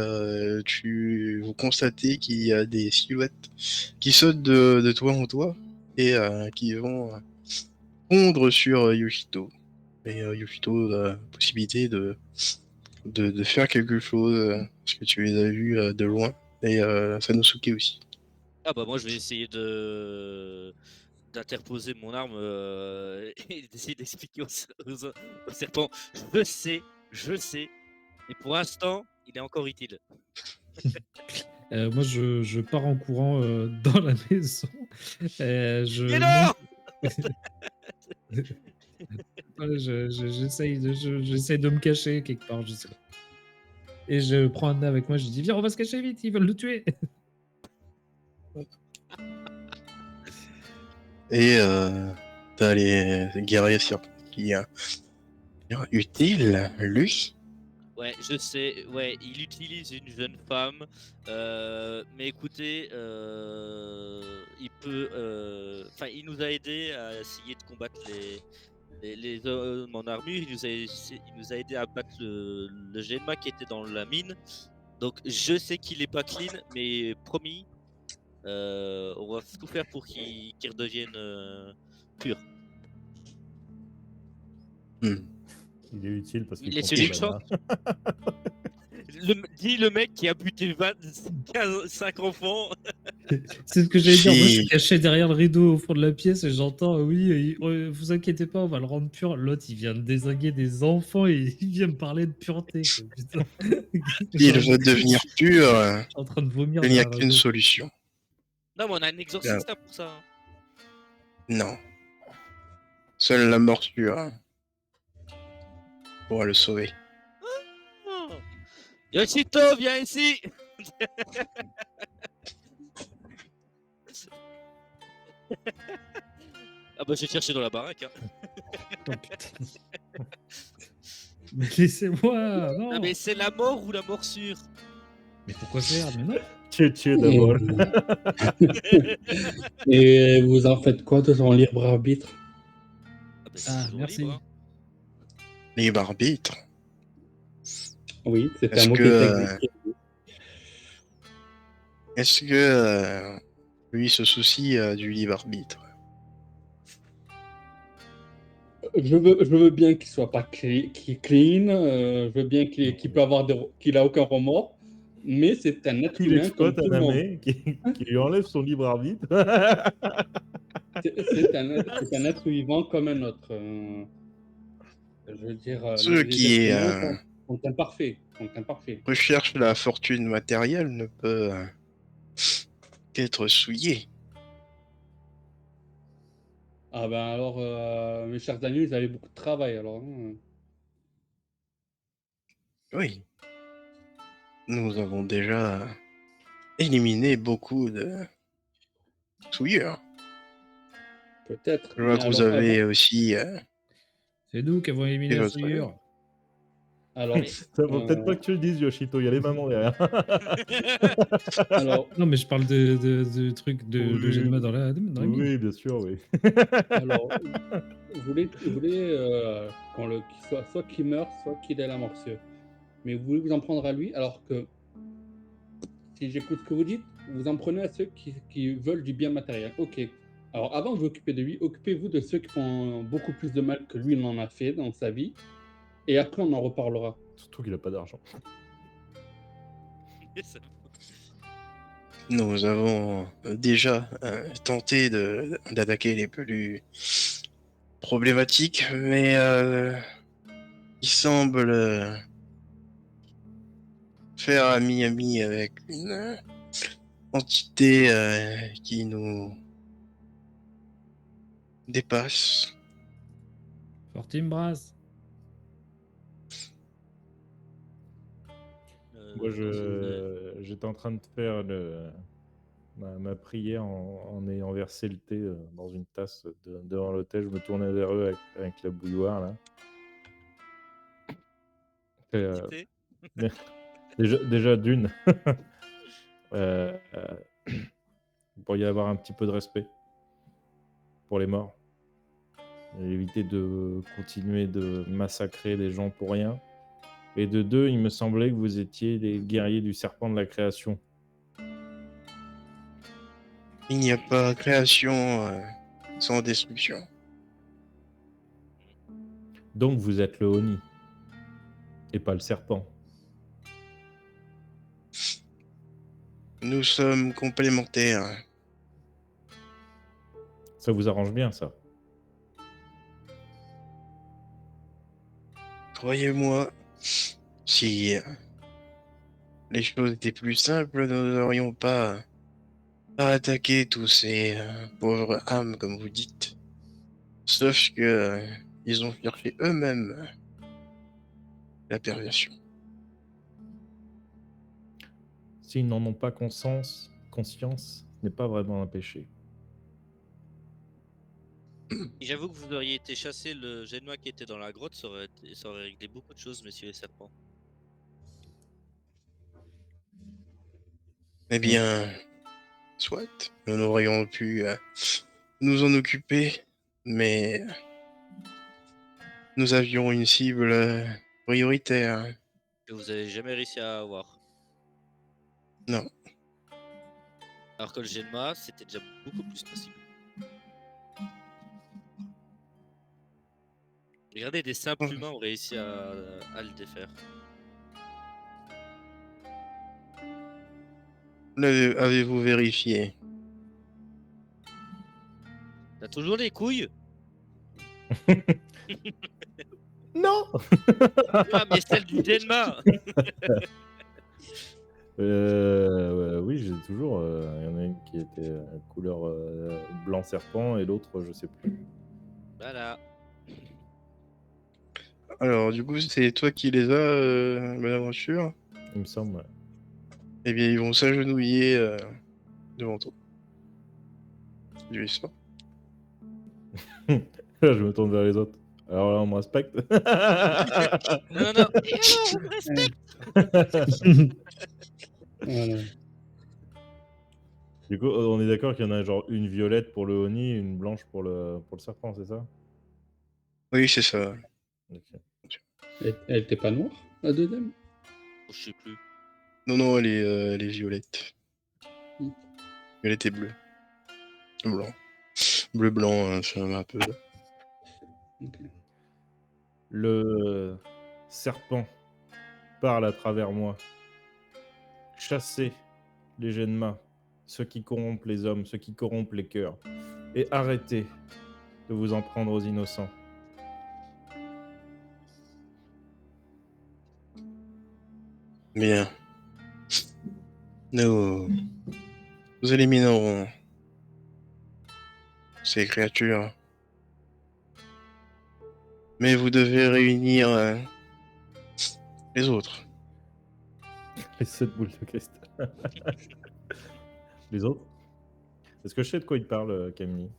vous constatez qu'il y a des silhouettes qui sautent de toi en toi et qui vont fondre sur Yoshito. Et Yoshito a la possibilité de faire quelque chose parce que tu les as vus de loin. Et Sanosuke aussi. Ah bah moi, je vais essayer d'interposer mon arme et d'essayer d'expliquer au serpent. Je sais. Et pour l'instant, il est encore utile. Moi, je pars en courant dans la maison. Mais non. Ouais, j'essaye de me cacher quelque part, je sais pas. Et je prends Anna avec moi, je dis viens, on va se cacher vite, ils veulent nous tuer. Et t'as les guerriers sur qui utile, lui. Ouais, je sais. Ouais, il utilise une jeune femme. Mais écoutez, il peut. Enfin, il nous a aidé à essayer de combattre les hommes en armure. Il nous a aidé à battre le Gemma qui était dans la mine. Donc, je sais qu'il est pas clean, mais promis, on va tout faire pour qu'il redevienne pur. Il est utile parce qu'il Il est contrôle celui la main. Dis le mec qui a buté 5 enfants. C'est ce que j'allais dire. Moi, je suis Si. caché derrière le rideau au fond de la pièce et j'entends oui, vous inquiétez pas, on va le rendre pur. L'autre, il vient de désinguer des enfants et il vient me parler de pureté, quoi. Putain. Il veut devenir pur. Je suis en train de vomir. Il n'y a derrière le qu'une rideau. solution. Non, mais on a un exorciste là, pour ça. Hein. Non. Seule la morsure pourra le sauver. Oh. Yoshito, viens ici. Ah bah j'ai cherché dans la baraque. Hein. Oh, putain. Mais laissez-moi. Non. Non mais c'est la mort ou la morsure. Mais pourquoi faire? Mais non. Tché d'abord. Et vous en faites quoi de son libre arbitre? Ah, bah, c'est Ah, toujours merci. libre, hein. Libre arbitre. Oui, c'est Est-ce un mot que, qui existe. Est-ce que lui se soucie du libre arbitre? Je veux bien qu'il soit pas qu'il clean, je veux bien qu'il peut avoir qu'il a aucun remords, mais c'est un être Qu'il humain exploite comme tout un le monde. amé, qui lui enlève son libre arbitre. C'est un être vivant comme un autre. Je veux dire, Ceux les qui êtres humains sont imparfaits. recherchent la fortune matérielle ne peut qu'être souillé. Ah ben alors, mes chers amis, vous avez beaucoup de travail alors, hein. Oui, nous avons déjà éliminé beaucoup de souilleurs. Peut-être, Je vois mais que vous alors avez aussi C'est nous qui avons éliminé fait la votre... souillure. alors, Ça faut peut-être heu, pas que tu le dises, Yoshito, il y a les mamans derrière. alors Non, mais je parle de trucs de Oui, Genma dans la mine. oui, bien sûr, oui. alors, vous voulez, qu'on le qu'il soit qu'il meure, soit qu'il ait la morsure. Mais vous voulez vous en prendre à lui, alors que si j'écoute ce que vous dites, vous en prenez à ceux qui veulent du bien matériel. OK. Alors avant de vous occuper de lui, occupez-vous de ceux qui font beaucoup plus de mal que lui n'en a fait dans sa vie et après on en reparlera. Surtout qu'il a pas d'argent. Ça- Nous avons déjà tenté d'attaquer les plus problématiques, mais il semble faire ami-ami avec une entité qui nous dépasse. Fortinbras. Moi, dans une- j'étais en train de faire ma prière en ayant versé le thé dans une tasse devant l'hôtel. Je me tournais vers eux avec la bouilloire, là. Et, Cité. déjà d'une, euh, euh, il pourrait y avoir un petit peu de respect pour les morts. Et éviter de continuer de massacrer les gens pour rien. Et de deux, il me semblait que vous étiez les guerriers du serpent de la création. Il n'y a pas création sans destruction. Donc vous êtes le Oni, et pas le serpent. Nous sommes complémentaires. Ça vous arrange bien, ça. Croyez-moi, si les choses étaient plus simples, nous n'aurions pas à attaquer tous ces pauvres âmes, comme vous dites. Sauf que ils ont cherché eux-mêmes la perversion. S'ils n'en ont pas conscience, ce n'est pas vraiment un péché. Et j'avoue que vous auriez été chasser le génois qui était dans la grotte, ça aurait réglé beaucoup de choses, messieurs les serpents. Eh bien, soit, nous aurions pu nous en occuper, mais nous avions une cible prioritaire. Que vous avez jamais réussi à avoir. Non. Alors que le Genma, c'était déjà beaucoup plus possible. Regardez, des simples humains ont réussi à le défaire. Avez-vous vérifié? T'as toujours les couilles? Non. Ah, mais celle du Genma! Oui, j'ai toujours. Il y en a une qui était couleur blanc serpent et l'autre, je sais plus. Voilà. Alors, du coup, c'est toi qui les as, Madame Voiture? Il me semble. Ouais. Eh bien, ils vont s'agenouiller devant toi. Du sport. Là, je me tourne vers les autres. Alors là, on me respecte. Non, non, non. Et alors, on me respecte! Voilà. Du coup, on est d'accord qu'il y en a genre une violette pour le Oni, une blanche pour le serpent, c'est ça? Oui, c'est ça. Ok. Elle était pas noire, la deuxième? Oh, je sais plus. Non, elle est violette. Mm. Violette et bleu. Blanc. Bleu-blanc, ça m'a un peu... Ok. Le serpent parle à travers moi. Chassez les Genma, ceux qui corrompent les hommes, ceux qui corrompent les cœurs, et arrêtez de vous en prendre aux innocents. Bien. Nous éliminerons ces créatures Mais vous devez réunir les autres. Les 7 boules de cristal. Les autres? Est-ce que je sais de quoi il parle, Camille?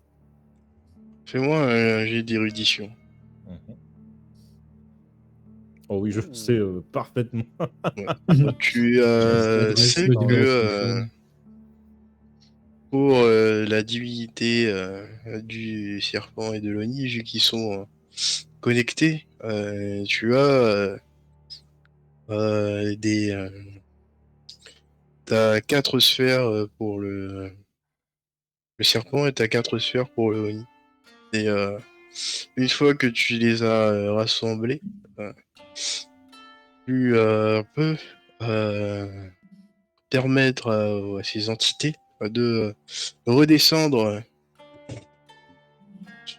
Fais-moi un jet d'érudition. Mhm. Oh oui, je le sais parfaitement. Tu Ouais, sais le que numéro de téléphone. pour la divinité du serpent et de l'Oni, vu qu'ils sont connectés, tu as t'as 4 sphères pour le serpent et t'as 4 sphères pour le Oni. Et une fois que tu les as rassemblées, tu peux permettre à ces entités de redescendre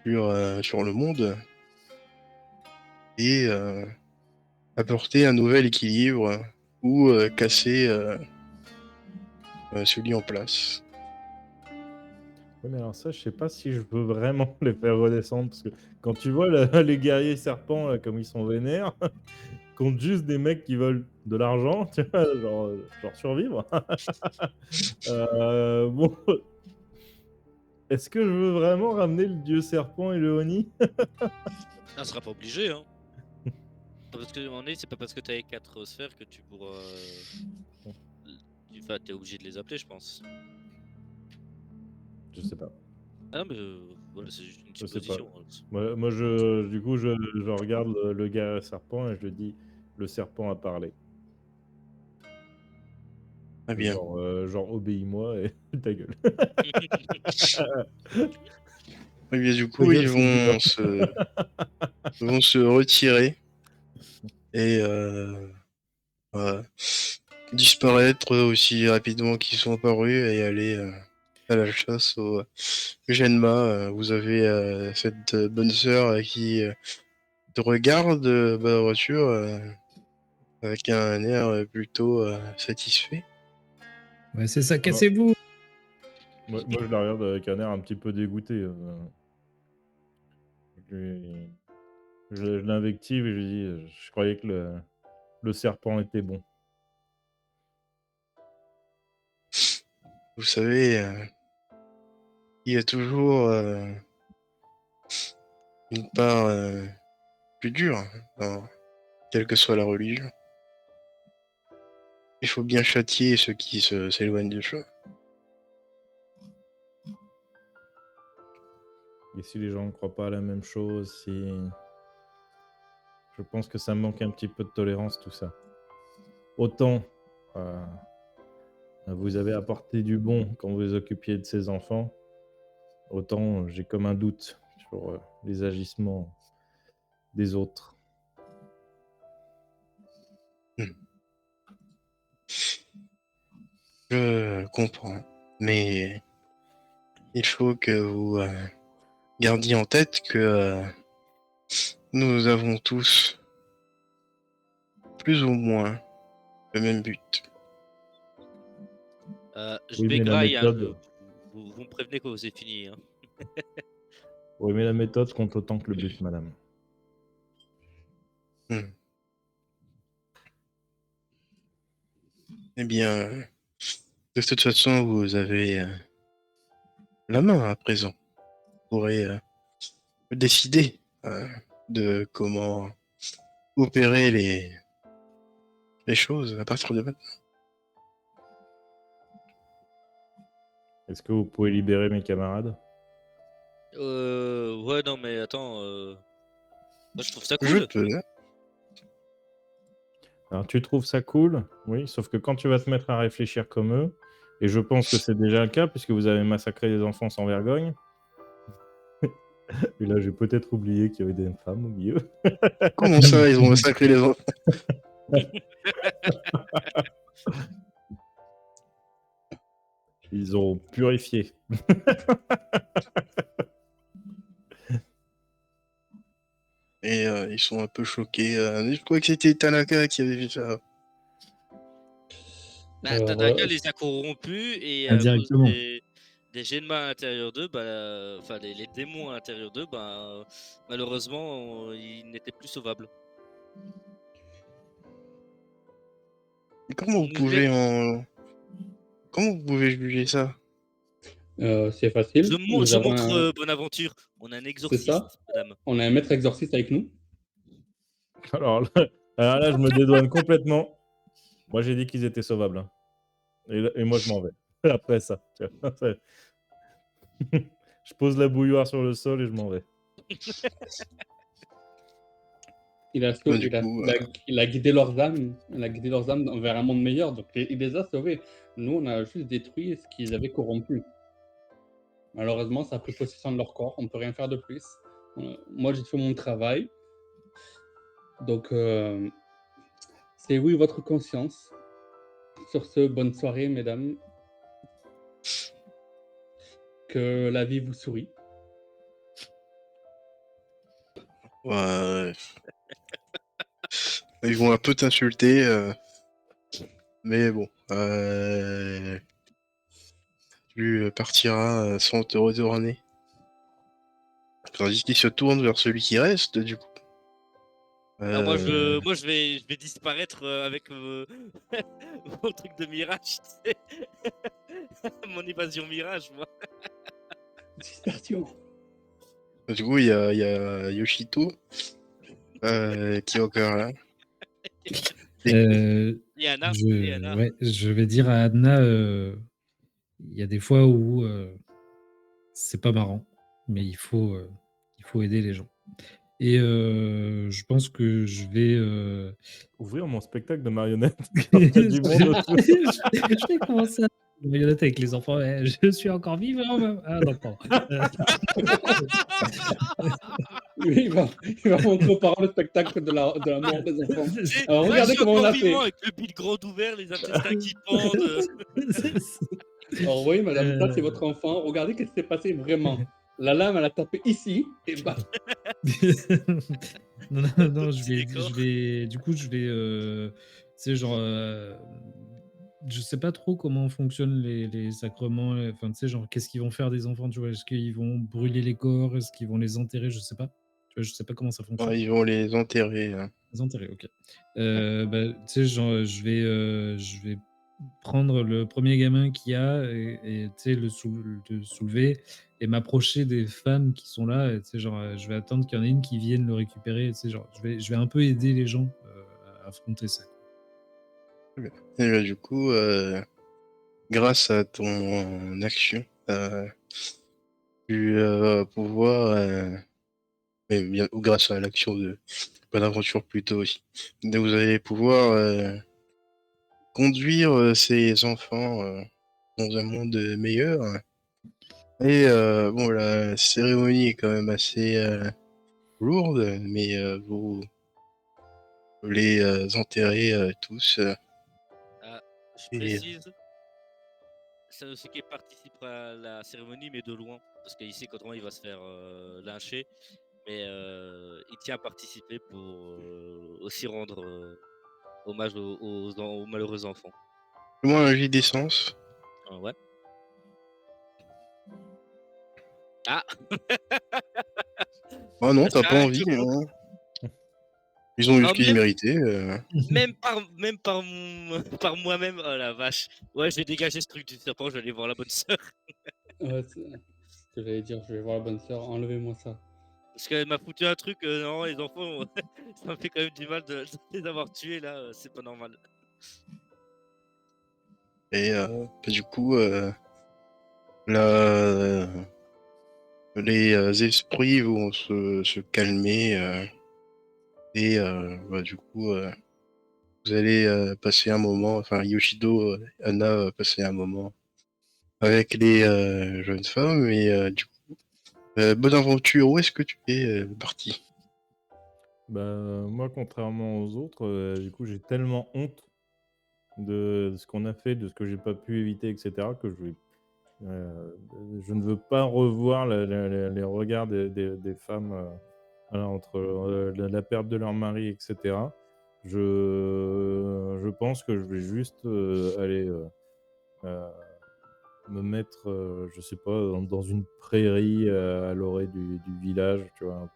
sur le monde et apporter un nouvel équilibre ou casser celui en place. Oui, mais alors ça, je sais pas si je veux vraiment les faire redescendre, parce que quand tu vois les guerriers serpents, là, comme ils sont vénères, contre juste des mecs qui veulent de l'argent, tu vois, genre survivre. Bon, est-ce que je veux vraiment ramener le dieu serpent et le Oni? On sera pas obligé, hein. Parce que on est, c'est pas parce que t'as les 4 sphères que tu pourras. Enfin, t'es obligé de les appeler, je pense. Je sais pas. Ah non, mais voilà, c'est juste une Je sais pas. supposition, hein. Moi, du coup, je regarde le guerrier serpent et je dis, le serpent a parlé. Très bien. Genre obéis-moi et ta gueule. Et bien, du Ta coup, gueule, ils c'est le vont but, vont se retirer et disparaître aussi rapidement qu'ils sont apparus et aller à la chasse au Genma. Vous avez cette bonne sœur qui te regarde de la voiture avec un air plutôt satisfait. Ouais, c'est ça, cassez-vous! Moi, je la regarde avec un air un petit peu dégoûté. Je l'invective et je lui dis, je croyais que le serpent était bon. Vous savez, il y a toujours une part plus dure dans quelle que soit la religion. Il faut bien châtier ceux qui s'éloignent du chemin. Et si les gens ne croient pas à la même chose, si... Je pense que ça manque un petit peu de tolérance, tout ça. Autant vous avez apporté du bon quand vous vous occupiez de ces enfants, autant j'ai comme un doute sur les agissements des autres. Je comprends, mais il faut que vous gardiez en tête que nous avons tous plus ou moins le même but. Je Oui, mais la bégraille, hein, méthode, vous me prévenez quand vous avez fini, hein. oui, mais la méthode compte autant que le but, madame. Eh bien, de toute façon, vous avez la main à présent. Vous pourrez décider de comment opérer les choses à partir de maintenant. Est-ce que vous pouvez libérer mes camarades? Ouais, non, mais attends, moi je trouve ça Je cool. peux. Alors, tu trouves ça cool? Oui, sauf que quand tu vas te mettre à réfléchir comme eux, et je pense que c'est déjà le cas puisque vous avez massacré des enfants sans vergogne. Et là, j'ai peut-être oublié qu'il y avait des femmes au milieu. Comment ça, ils ont massacré les enfants? Ils ont purifié. Et ils sont un peu choqués. Je crois que c'était Tanaka qui avait vu ça. Bah, Alors, Tanaka les a corrompus et Indirectement. des Genma à l'intérieur d'eux, enfin les démons à l'intérieur d'eux, malheureusement, ils n'étaient plus sauvables. Et comment vous pouvez juger ça? C'est facile. Nous Je avons montre un... Bonaventure. On a un C'est ça. exorciste, madame. On a un maître exorciste avec nous. Alors là, je me dédouane complètement. Moi, j'ai dit qu'ils étaient sauvables, hein. Et moi, je m'en vais. Après ça, tu vois, je pose la bouilloire sur le sol et je m'en vais. Il a, Bah, du coup, il a guidé leurs âmes. Il a guidé leurs âmes vers un monde meilleur. Donc, il les a sauvés. Nous, on a juste détruit ce qu'ils avaient corrompu. Malheureusement, ça a pris possession de leur corps. On ne peut rien faire de plus. Moi, j'ai fait mon travail. Donc, c'est oui, votre conscience. Sur ce, bonne soirée, mesdames. Que la vie vous sourit. ouais, ils vont un peu t'insulter, mais bon, tu partiras sans te retourner. Tandis qu'il se tourne vers celui qui reste, du coup. Alors moi je vais disparaître avec mon truc de mirage, tu sais. Mon évasion mirage, moi. Dispersion. Du coup, il y a Yoshito qui est encore là. Euh, Et Anna, et Anna. ouais, je vais dire à Adna, il y a des fois où c'est pas marrant, mais il faut aider les gens. Et je pense que je vais. Ouvrir mon spectacle de marionnettes. Quand il y a du monde autour. Je vais commencer à marionnette avec les enfants. Je suis encore vivant. Ah non, pardon. Oui, il va montrer aux parents le spectacle de la mort des enfants. Alors, Ouais, regardez je suis comment on encore a fait. vivant avec le bide grand ouvert, les intestins qui pendent. Alors oui, madame, ça c'est votre enfant. Regardez ce qui s'est passé vraiment. La lame, elle a tapé ici et bah. non, Petit décor. du coup, je vais, tu sais, genre, je sais pas trop comment fonctionnent les sacrements, enfin, tu sais, genre, qu'est-ce qu'ils vont faire des enfants, tu vois? Est-ce qu'ils vont brûler les corps? Est-ce qu'ils vont les enterrer? Je sais pas. Tu vois, je sais pas comment ça fonctionne. Ouais, ils vont les enterrer. Hein. Les enterrer, OK. Tu sais, genre, je vais prendre le premier gamin qu'il y a et tu sais, le soulever et m'approcher des femmes qui sont là et tu sais, genre, je vais attendre qu'il y en ait une qui vienne le récupérer, tu sais, genre, je vais un peu aider les gens, à affronter ça. Et bah, du coup, grâce à ton action, tu vas pouvoir, mais bien, ou grâce à l'action de Bonaventure plutôt aussi, vous allez pouvoir conduire ces enfants dans un monde meilleur. Et bon, la cérémonie est quand même assez lourde, mais vous les enterrez tous. Je Et précise, c'est qui participera à la cérémonie, mais de loin. Parce qu'il sait comment il va se faire lyncher. Mais il tient à participer pour aussi rendre hommage aux malheureux enfants. moi, un jet d'essence. Ouais. Ah, Oh non, bah, t'as tu pas as envie. que bon. Hein. Ils ont eu Ah, ce qu'ils méritaient. même par moi-même, oh la vache. Ouais, je vais dégager ce truc du serpent, je vais aller voir la bonne sœur. Ouais, c'est ce que j'allais dire. Je vais voir la bonne sœur. Enlevez-moi ça. Parce qu'elle m'a foutu un truc, non, les enfants, ça me fait quand même du mal de les avoir tués là, c'est pas normal. Et bah, du coup, la... les esprits vont se calmer. Et bah, du coup, vous allez passer un moment, enfin Yoshido, Anna va passer un moment avec les jeunes femmes. Et du coup, bonne aventure, où est-ce que tu es parti? Bah, moi, contrairement aux autres, du coup, j'ai tellement honte de ce qu'on a fait, de ce que j'ai pas pu éviter, etc., que je ne veux pas revoir les regards des femmes voilà, entre la perte de leur mari, etc. Je pense que je vais juste aller me mettre, je sais pas, dans une prairie, à l'orée du village, tu vois?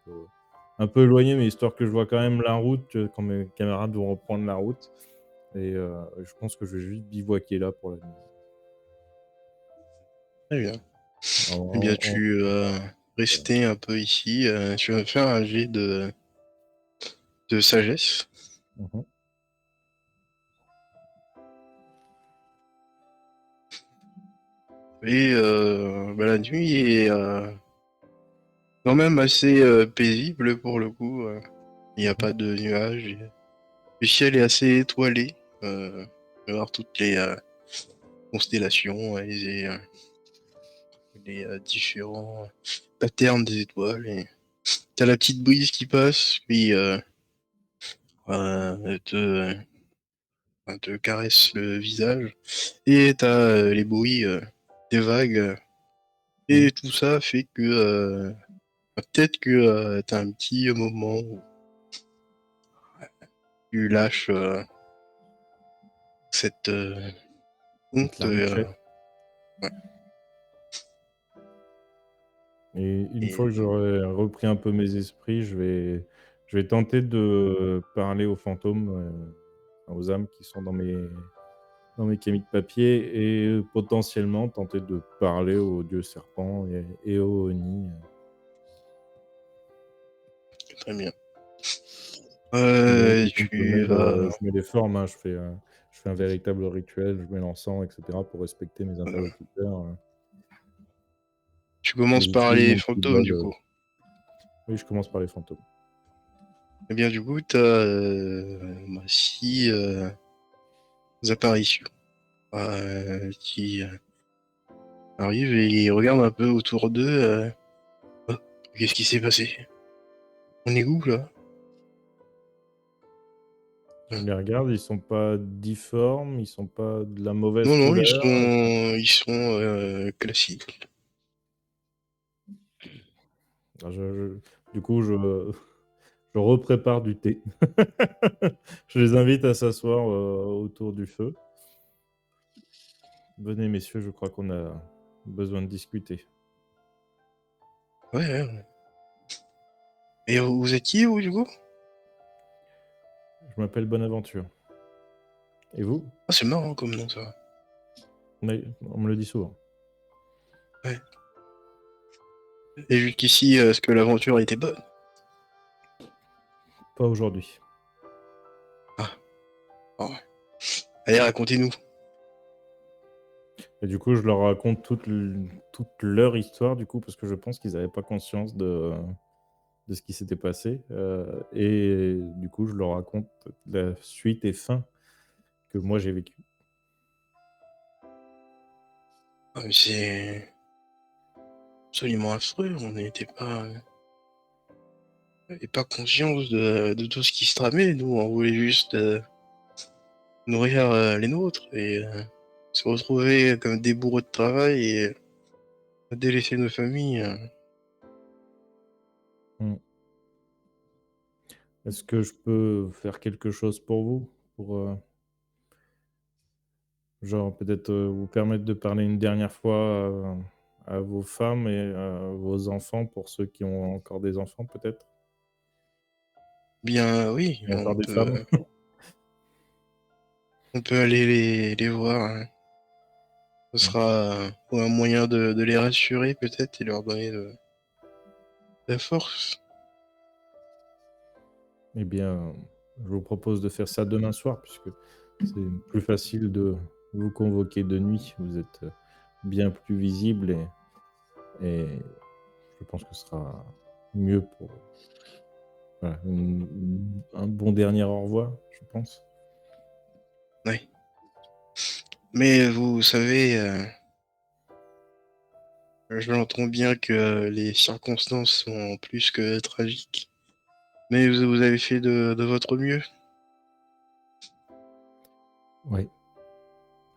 Un peu éloigné, mais histoire que je vois quand même la route, quand mes camarades vont reprendre la route et je pense que je vais juste bivouaquer là pour la nuit. Très bien. En Eh bien, en tu vas rester un peu ici. Tu vas faire un jet de sagesse. Mmh. Et bah, la nuit est quand même assez paisible pour le coup. Il n'y a pas de nuages. Le ciel est assez étoilé. Tu vas voir toutes les constellations et les différents patterns des étoiles. Et t'as la petite brise qui passe, puis te caresse le visage. Et t'as les bruits des vagues. Mmh. Et tout ça fait que peut-être que t'as un petit moment où tu lâches cette Cette honte. larmichette. Ouais. Et une fois que Et j'aurai repris un peu mes esprits, je vais tenter de parler aux fantômes, aux âmes qui sont dans mes camis de papier et potentiellement tenter de parler aux dieux serpents et aux Oni. très bien. Donc du coup, Tu vas. je mets les formes, hein, je fais un véritable rituel, je mets l'encens et cetera pour respecter mes interlocuteurs, Tu et commences par j'utilise les mon petit fantômes, bol, du coup. oui, je commence par les fantômes. Eh bien, du coup, t'as 6 apparitions qui arrivent et ils regardent un peu autour d'eux. Oh, qu'est-ce qui s'est passé? On est où, là? Je les regarde, ils sont pas difformes, ils sont pas de la mauvaise Non, non, ils couleur. sont classiques. Ah, du coup, je reprépare du thé. Je les invite à s'asseoir, autour du feu. «Venez messieurs, je crois qu'on a besoin de discuter». Ouais, ouais, ouais. Et vous êtes qui, vous, du coup? «Je m'appelle Bonaventure. Et vous?» Ah, c'est marrant comme nom, ça. «Oui, on me le dit souvent». Ouais. Et jusqu'ici, est-ce que l'aventure était bonne? «Pas aujourd'hui». Ah, bon. Allez, racontez-nous. Et du coup, je leur raconte toute leur histoire du coup, parce que je pense qu'ils avaient pas conscience de ce qui s'était passé, et du coup, je leur raconte la suite et fin que moi j'ai vécu. Ah, mais c'est absolument affreux. On n'avait pas conscience de tout ce qui se tramait. Nous, on voulait juste nourrir les nôtres et se retrouver comme des bourreaux de travail et délaisser nos familles. Mmh. Est-ce que je peux faire quelque chose pour vous? Pour, genre peut-être, vous permettre de parler une dernière fois, à vos femmes et vos enfants pour ceux qui ont encore des enfants peut-être? Bien, oui, Ou encore des femmes? on peut aller les voir, hein. Ce Mmh. sera un moyen de les rassurer peut-être et leur donner de la force. Eh bien, je vous propose de faire ça demain soir puisque c'est plus facile de vous convoquer de nuit. Vous êtes, bien plus visible et je pense que ce sera mieux pour, voilà, un bon dernier au revoir, je pense. Oui. Mais vous savez, je l'entends bien que les circonstances sont plus que tragiques. Mais vous avez fait de votre mieux. Oui,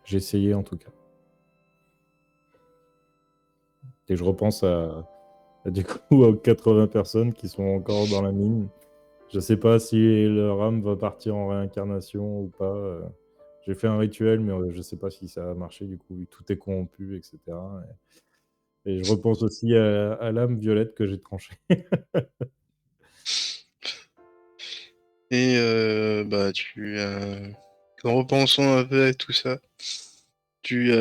j'ai essayé en tout cas. Et je repense du coup aux 80 personnes qui sont encore dans la mine. Je sais pas si leur âme va partir en réincarnation ou pas, J'ai fait un rituel, mais je sais pas si ça a marché du coup, vu que tout est corrompu, et cetera, et je repense aussi à l'âme violette que j'ai tranchée. Et bah, en repensant un peu à tout ça, tu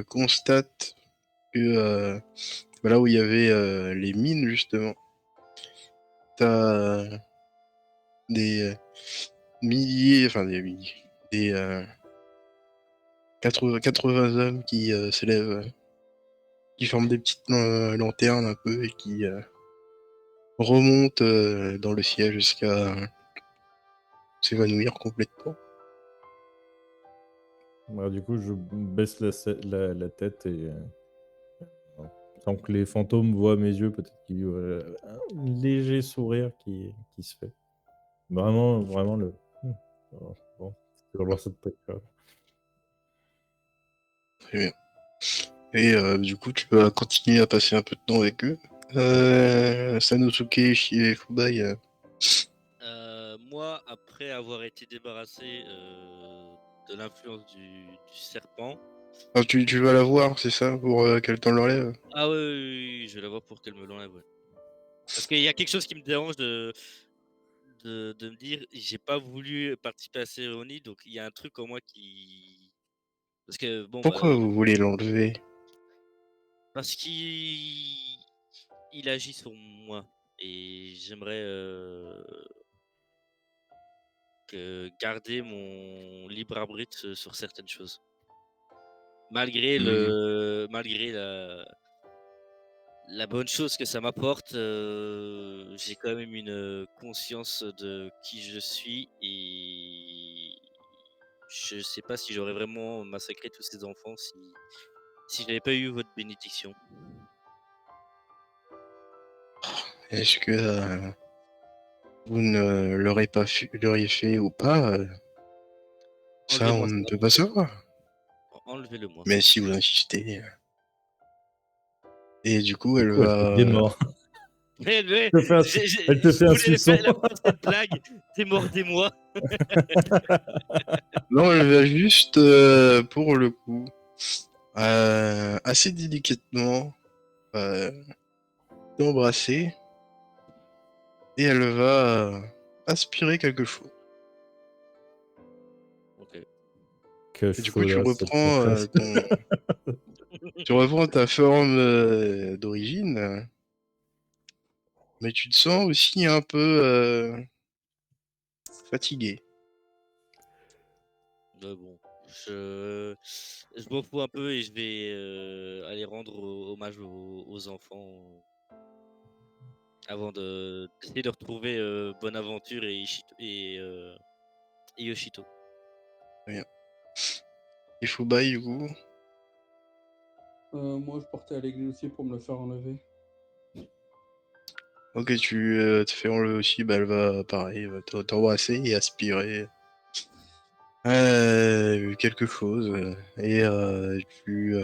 constates que bah, là où il y avait les mines, justement, t'as des milliers, enfin des milliers, des 80 hommes qui s'élèvent, qui forment des petites lanternes un peu et qui remontent dans le ciel jusqu'à s'évanouir complètement. Bah, du coup, je baisse la tête et sans que les fantômes voient mes yeux, peut-être qu'il y a un léger sourire qui se fait. Vraiment, vraiment le oh, bon, c'est vraiment cette tête-là. Très bien. Et du coup, tu peux continuer à passer un peu de temps avec eux. Sanosuke et Fubai, Moi, après avoir été débarrassé de l'influence du serpent, tu vas la voir, c'est ça, pour qu'elle t'en l'enlève? ah oui, oui, oui, je vais la voir pour qu'elle me l'enlève. Ouais. Parce qu'il y a quelque chose qui me dérange de me dire, j'ai pas voulu participer à la cérémonie, donc il y a un truc en moi qui. Parce que bon, bah, Pourquoi vous voulez l'enlever? parce qu'il agit sur moi et j'aimerais garder mon libre arbitre sur certaines choses. Malgré malgré la bonne chose que ça m'apporte, j'ai quand même une conscience de qui je suis et je sais pas si j'aurais vraiment massacré tous ces enfants si j'avais pas eu votre bénédiction. Est-ce que vous ne l'auriez fait ou pas? Ça, on Enlevez-moi ne ça, peut pas savoir. enlevez-le-moi. Mais si vous insistez. Et du coup, Du elle coup, elle te va. démord. Mais Elle te fait un elle te je fait un voulais suçon. la faire cette blague, démordez-moi. Non, elle va juste, pour le coup, assez délicatement euh, t'embrasser et elle va aspirer quelque chose. Ok. Que Et du coup, tu chose, cette reprends maîtresse. tu reprends ta forme d'origine, mais tu te sens aussi un peu fatigué. Bon, je m'en fous un peu et je vais aller rendre hommage aux enfants avant d'essayer de retrouver Bonaventure et Yoshito. Très bien. Et Fubai, du coup, Moi, je partais à l'église aussi pour me le faire enlever. ok, tu te fais enlever aussi, bah, elle va, pareil, elle va t'embrasser et aspirer quelque chose. Et tu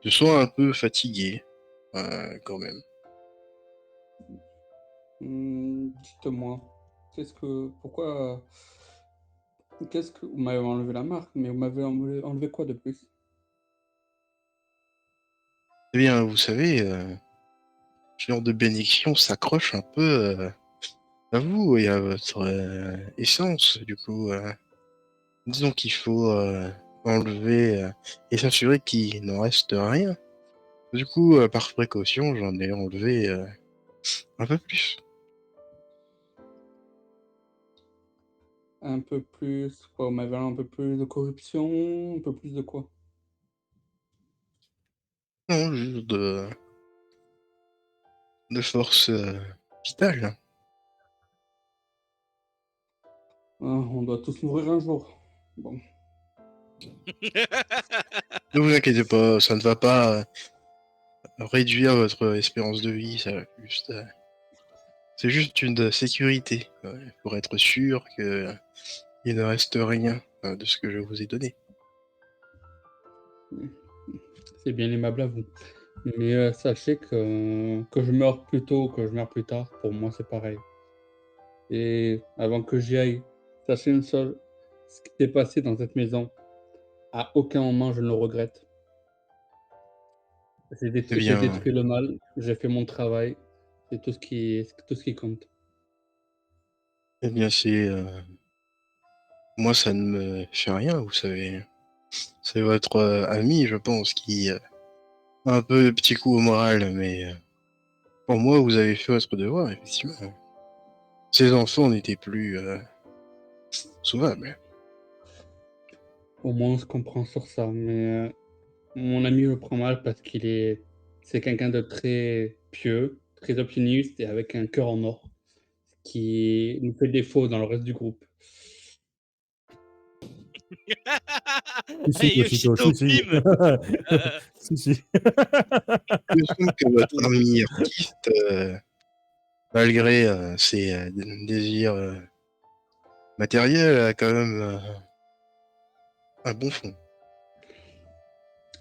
te sens un peu fatigué, quand même. Dites-moi, qu'est-ce que vous m'avez enlevé la marque, mais vous m'avez enlevé quoi de plus? Eh bien, vous savez, ce genre de bénédiction s'accroche un peu à vous et à votre essence. Du coup, disons qu'il faut enlever et s'assurer qu'il n'en reste rien. Du coup, par précaution, j'en ai enlevé un peu plus. Un peu plus, quoi, vous m'avez un peu plus de corruption, un peu plus de quoi? Non, juste de force vitale. Ah, on doit tous mourir un jour. Bon, Ne vous inquiétez pas, ça ne va pas réduire votre espérance de vie, ça va juste, c'est juste une sécurité, pour être sûr que il ne reste rien de ce que je vous ai donné. c'est bien aimable à vous. Mais sachez que je meure plus tôt ou que je meurs plus tard, pour moi c'est pareil. Et avant que j'y aille, sachez une seule ce qui s'est passé dans cette maison, à aucun moment je ne le regrette. Eh J'ai bien, détruit le mal, j'ai fait mon travail, c'est tout ce qui compte. eh bien, moi, ça ne me fait rien, vous savez. C'est votre ami, je pense, qui a un peu de petit coup au moral, mais pour moi, vous avez fait votre devoir, effectivement. Ces enfants n'étaient plus sauvables. Au moins on se comprend sur ça, mais mon ami me prend mal parce c'est quelqu'un de très pieux, très optimiste et avec un cœur en or, qui nous fait défaut dans le reste du groupe. Si, si, Allez, Yoshito, Yoshito, si, si. bim Si, si. Il me semble que votre ami artiste, malgré ses désirs matériels, a quand même un bon fond.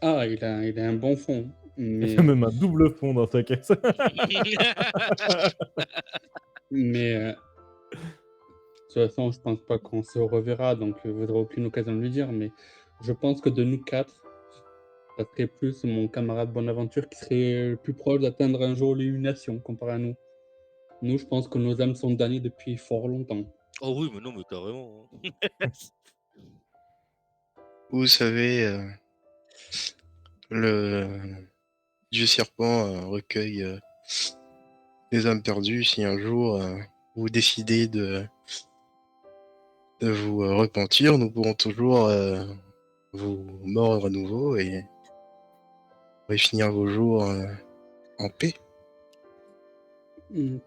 Ah, il a un bon fond, Il y a mais même un double fond dans sa caisse. mais de toute façon, je pense pas qu'on se reverra, donc vous aurez aucune occasion de lui dire, mais je pense que de nous 4, ça serait plus mon camarade Bonaventure qui serait le plus proche d'atteindre un jour l'illumination comparé à nous. Nous, je pense que nos âmes sont damnées depuis fort longtemps. Oh oui, mais non, mais carrément. Hein. Vous savez, le dieu serpent recueille les âmes perdues. Si un jour vous décidez de vous repentir, nous pourrons toujours vous mordre à nouveau et finir vos jours en paix.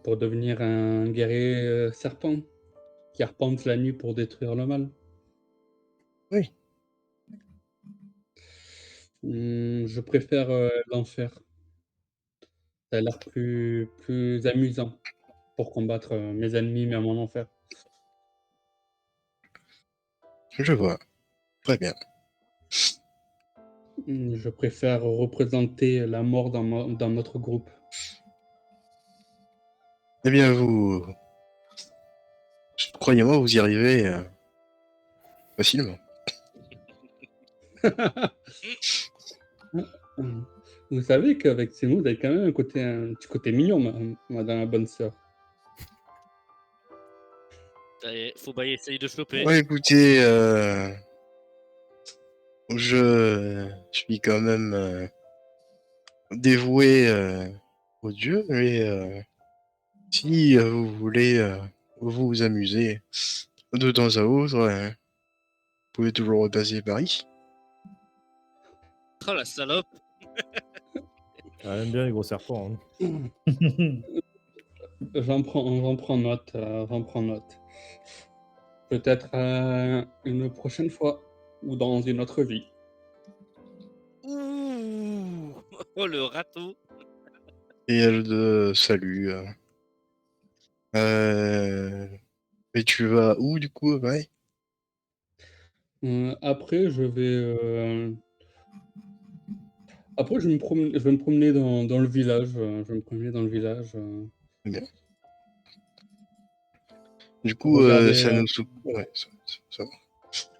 Pour devenir un guerrier serpent qui arpente la nuit pour détruire le mal. Oui. Je préfère l'enfer. Ça a l'air plus amusant pour combattre mes ennemis, même en enfer. Je vois. Très bien. Je préfère représenter la mort dans notre groupe. Eh bien, croyez-moi, vous y arrivez facilement. Vous savez qu'avec ces mots, vous avez quand même un petit côté mignon, madame la bonne sœur. Allez, faut pas essayer de choper. Ouais, écoutez, je suis quand même dévoué au Dieu, mais si vous voulez vous amuser de temps à autre, vous pouvez toujours repasser par ici. Oh la salope. Elle aime bien les gros serpents. Hein. J'en prends note, j'en prends note. Peut-être une prochaine fois ou dans une autre vie. Ouh. Oh le râteau. Et elle de salut. Mais tu vas où du coup, ouais? Après, après, je vais me promener dans le village. Je vais me promener dans le village. Bien. Du coup, Regarder. Sanosuke, ouais, ça va.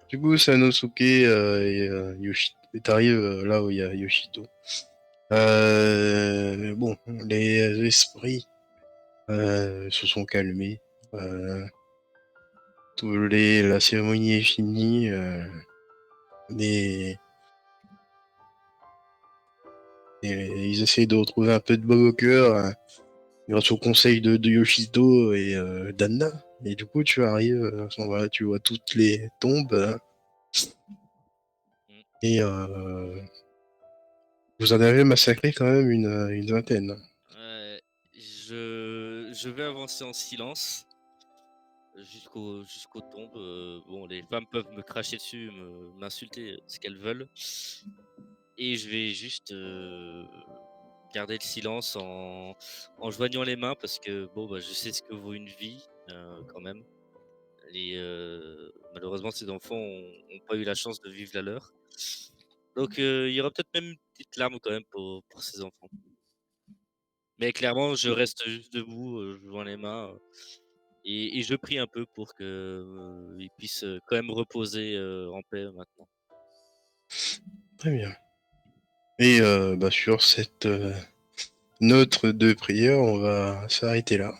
Du coup, Sanosuke et Yoshito, t'arrives là où il y a Yoshito. Bon, les esprits se sont calmés. La cérémonie est finie. Les, ils essayent de retrouver un peu de baume au cœur grâce au conseil de Yoshito et d'Anna. Et du coup, tu arrives, à ce moment-là, tu vois toutes les tombes et vous en avez massacré quand même une vingtaine. Je vais avancer en silence jusqu'aux tombes. Bon, les femmes peuvent me cracher dessus, m'insulter ce qu'elles veulent. Et je vais juste garder le silence en joignant les mains parce que bon, bah, je sais ce que vaut une vie quand même. Malheureusement, ces enfants ont pas eu la chance de vivre la leur. Donc, il y aura peut-être même une petite larme quand même pour ces enfants. Mais clairement, je reste juste debout, je joins les mains. Et je prie un peu pour que il puisse quand même reposer en paix maintenant. Très bien. Et sur cette note de prière, on va s'arrêter là.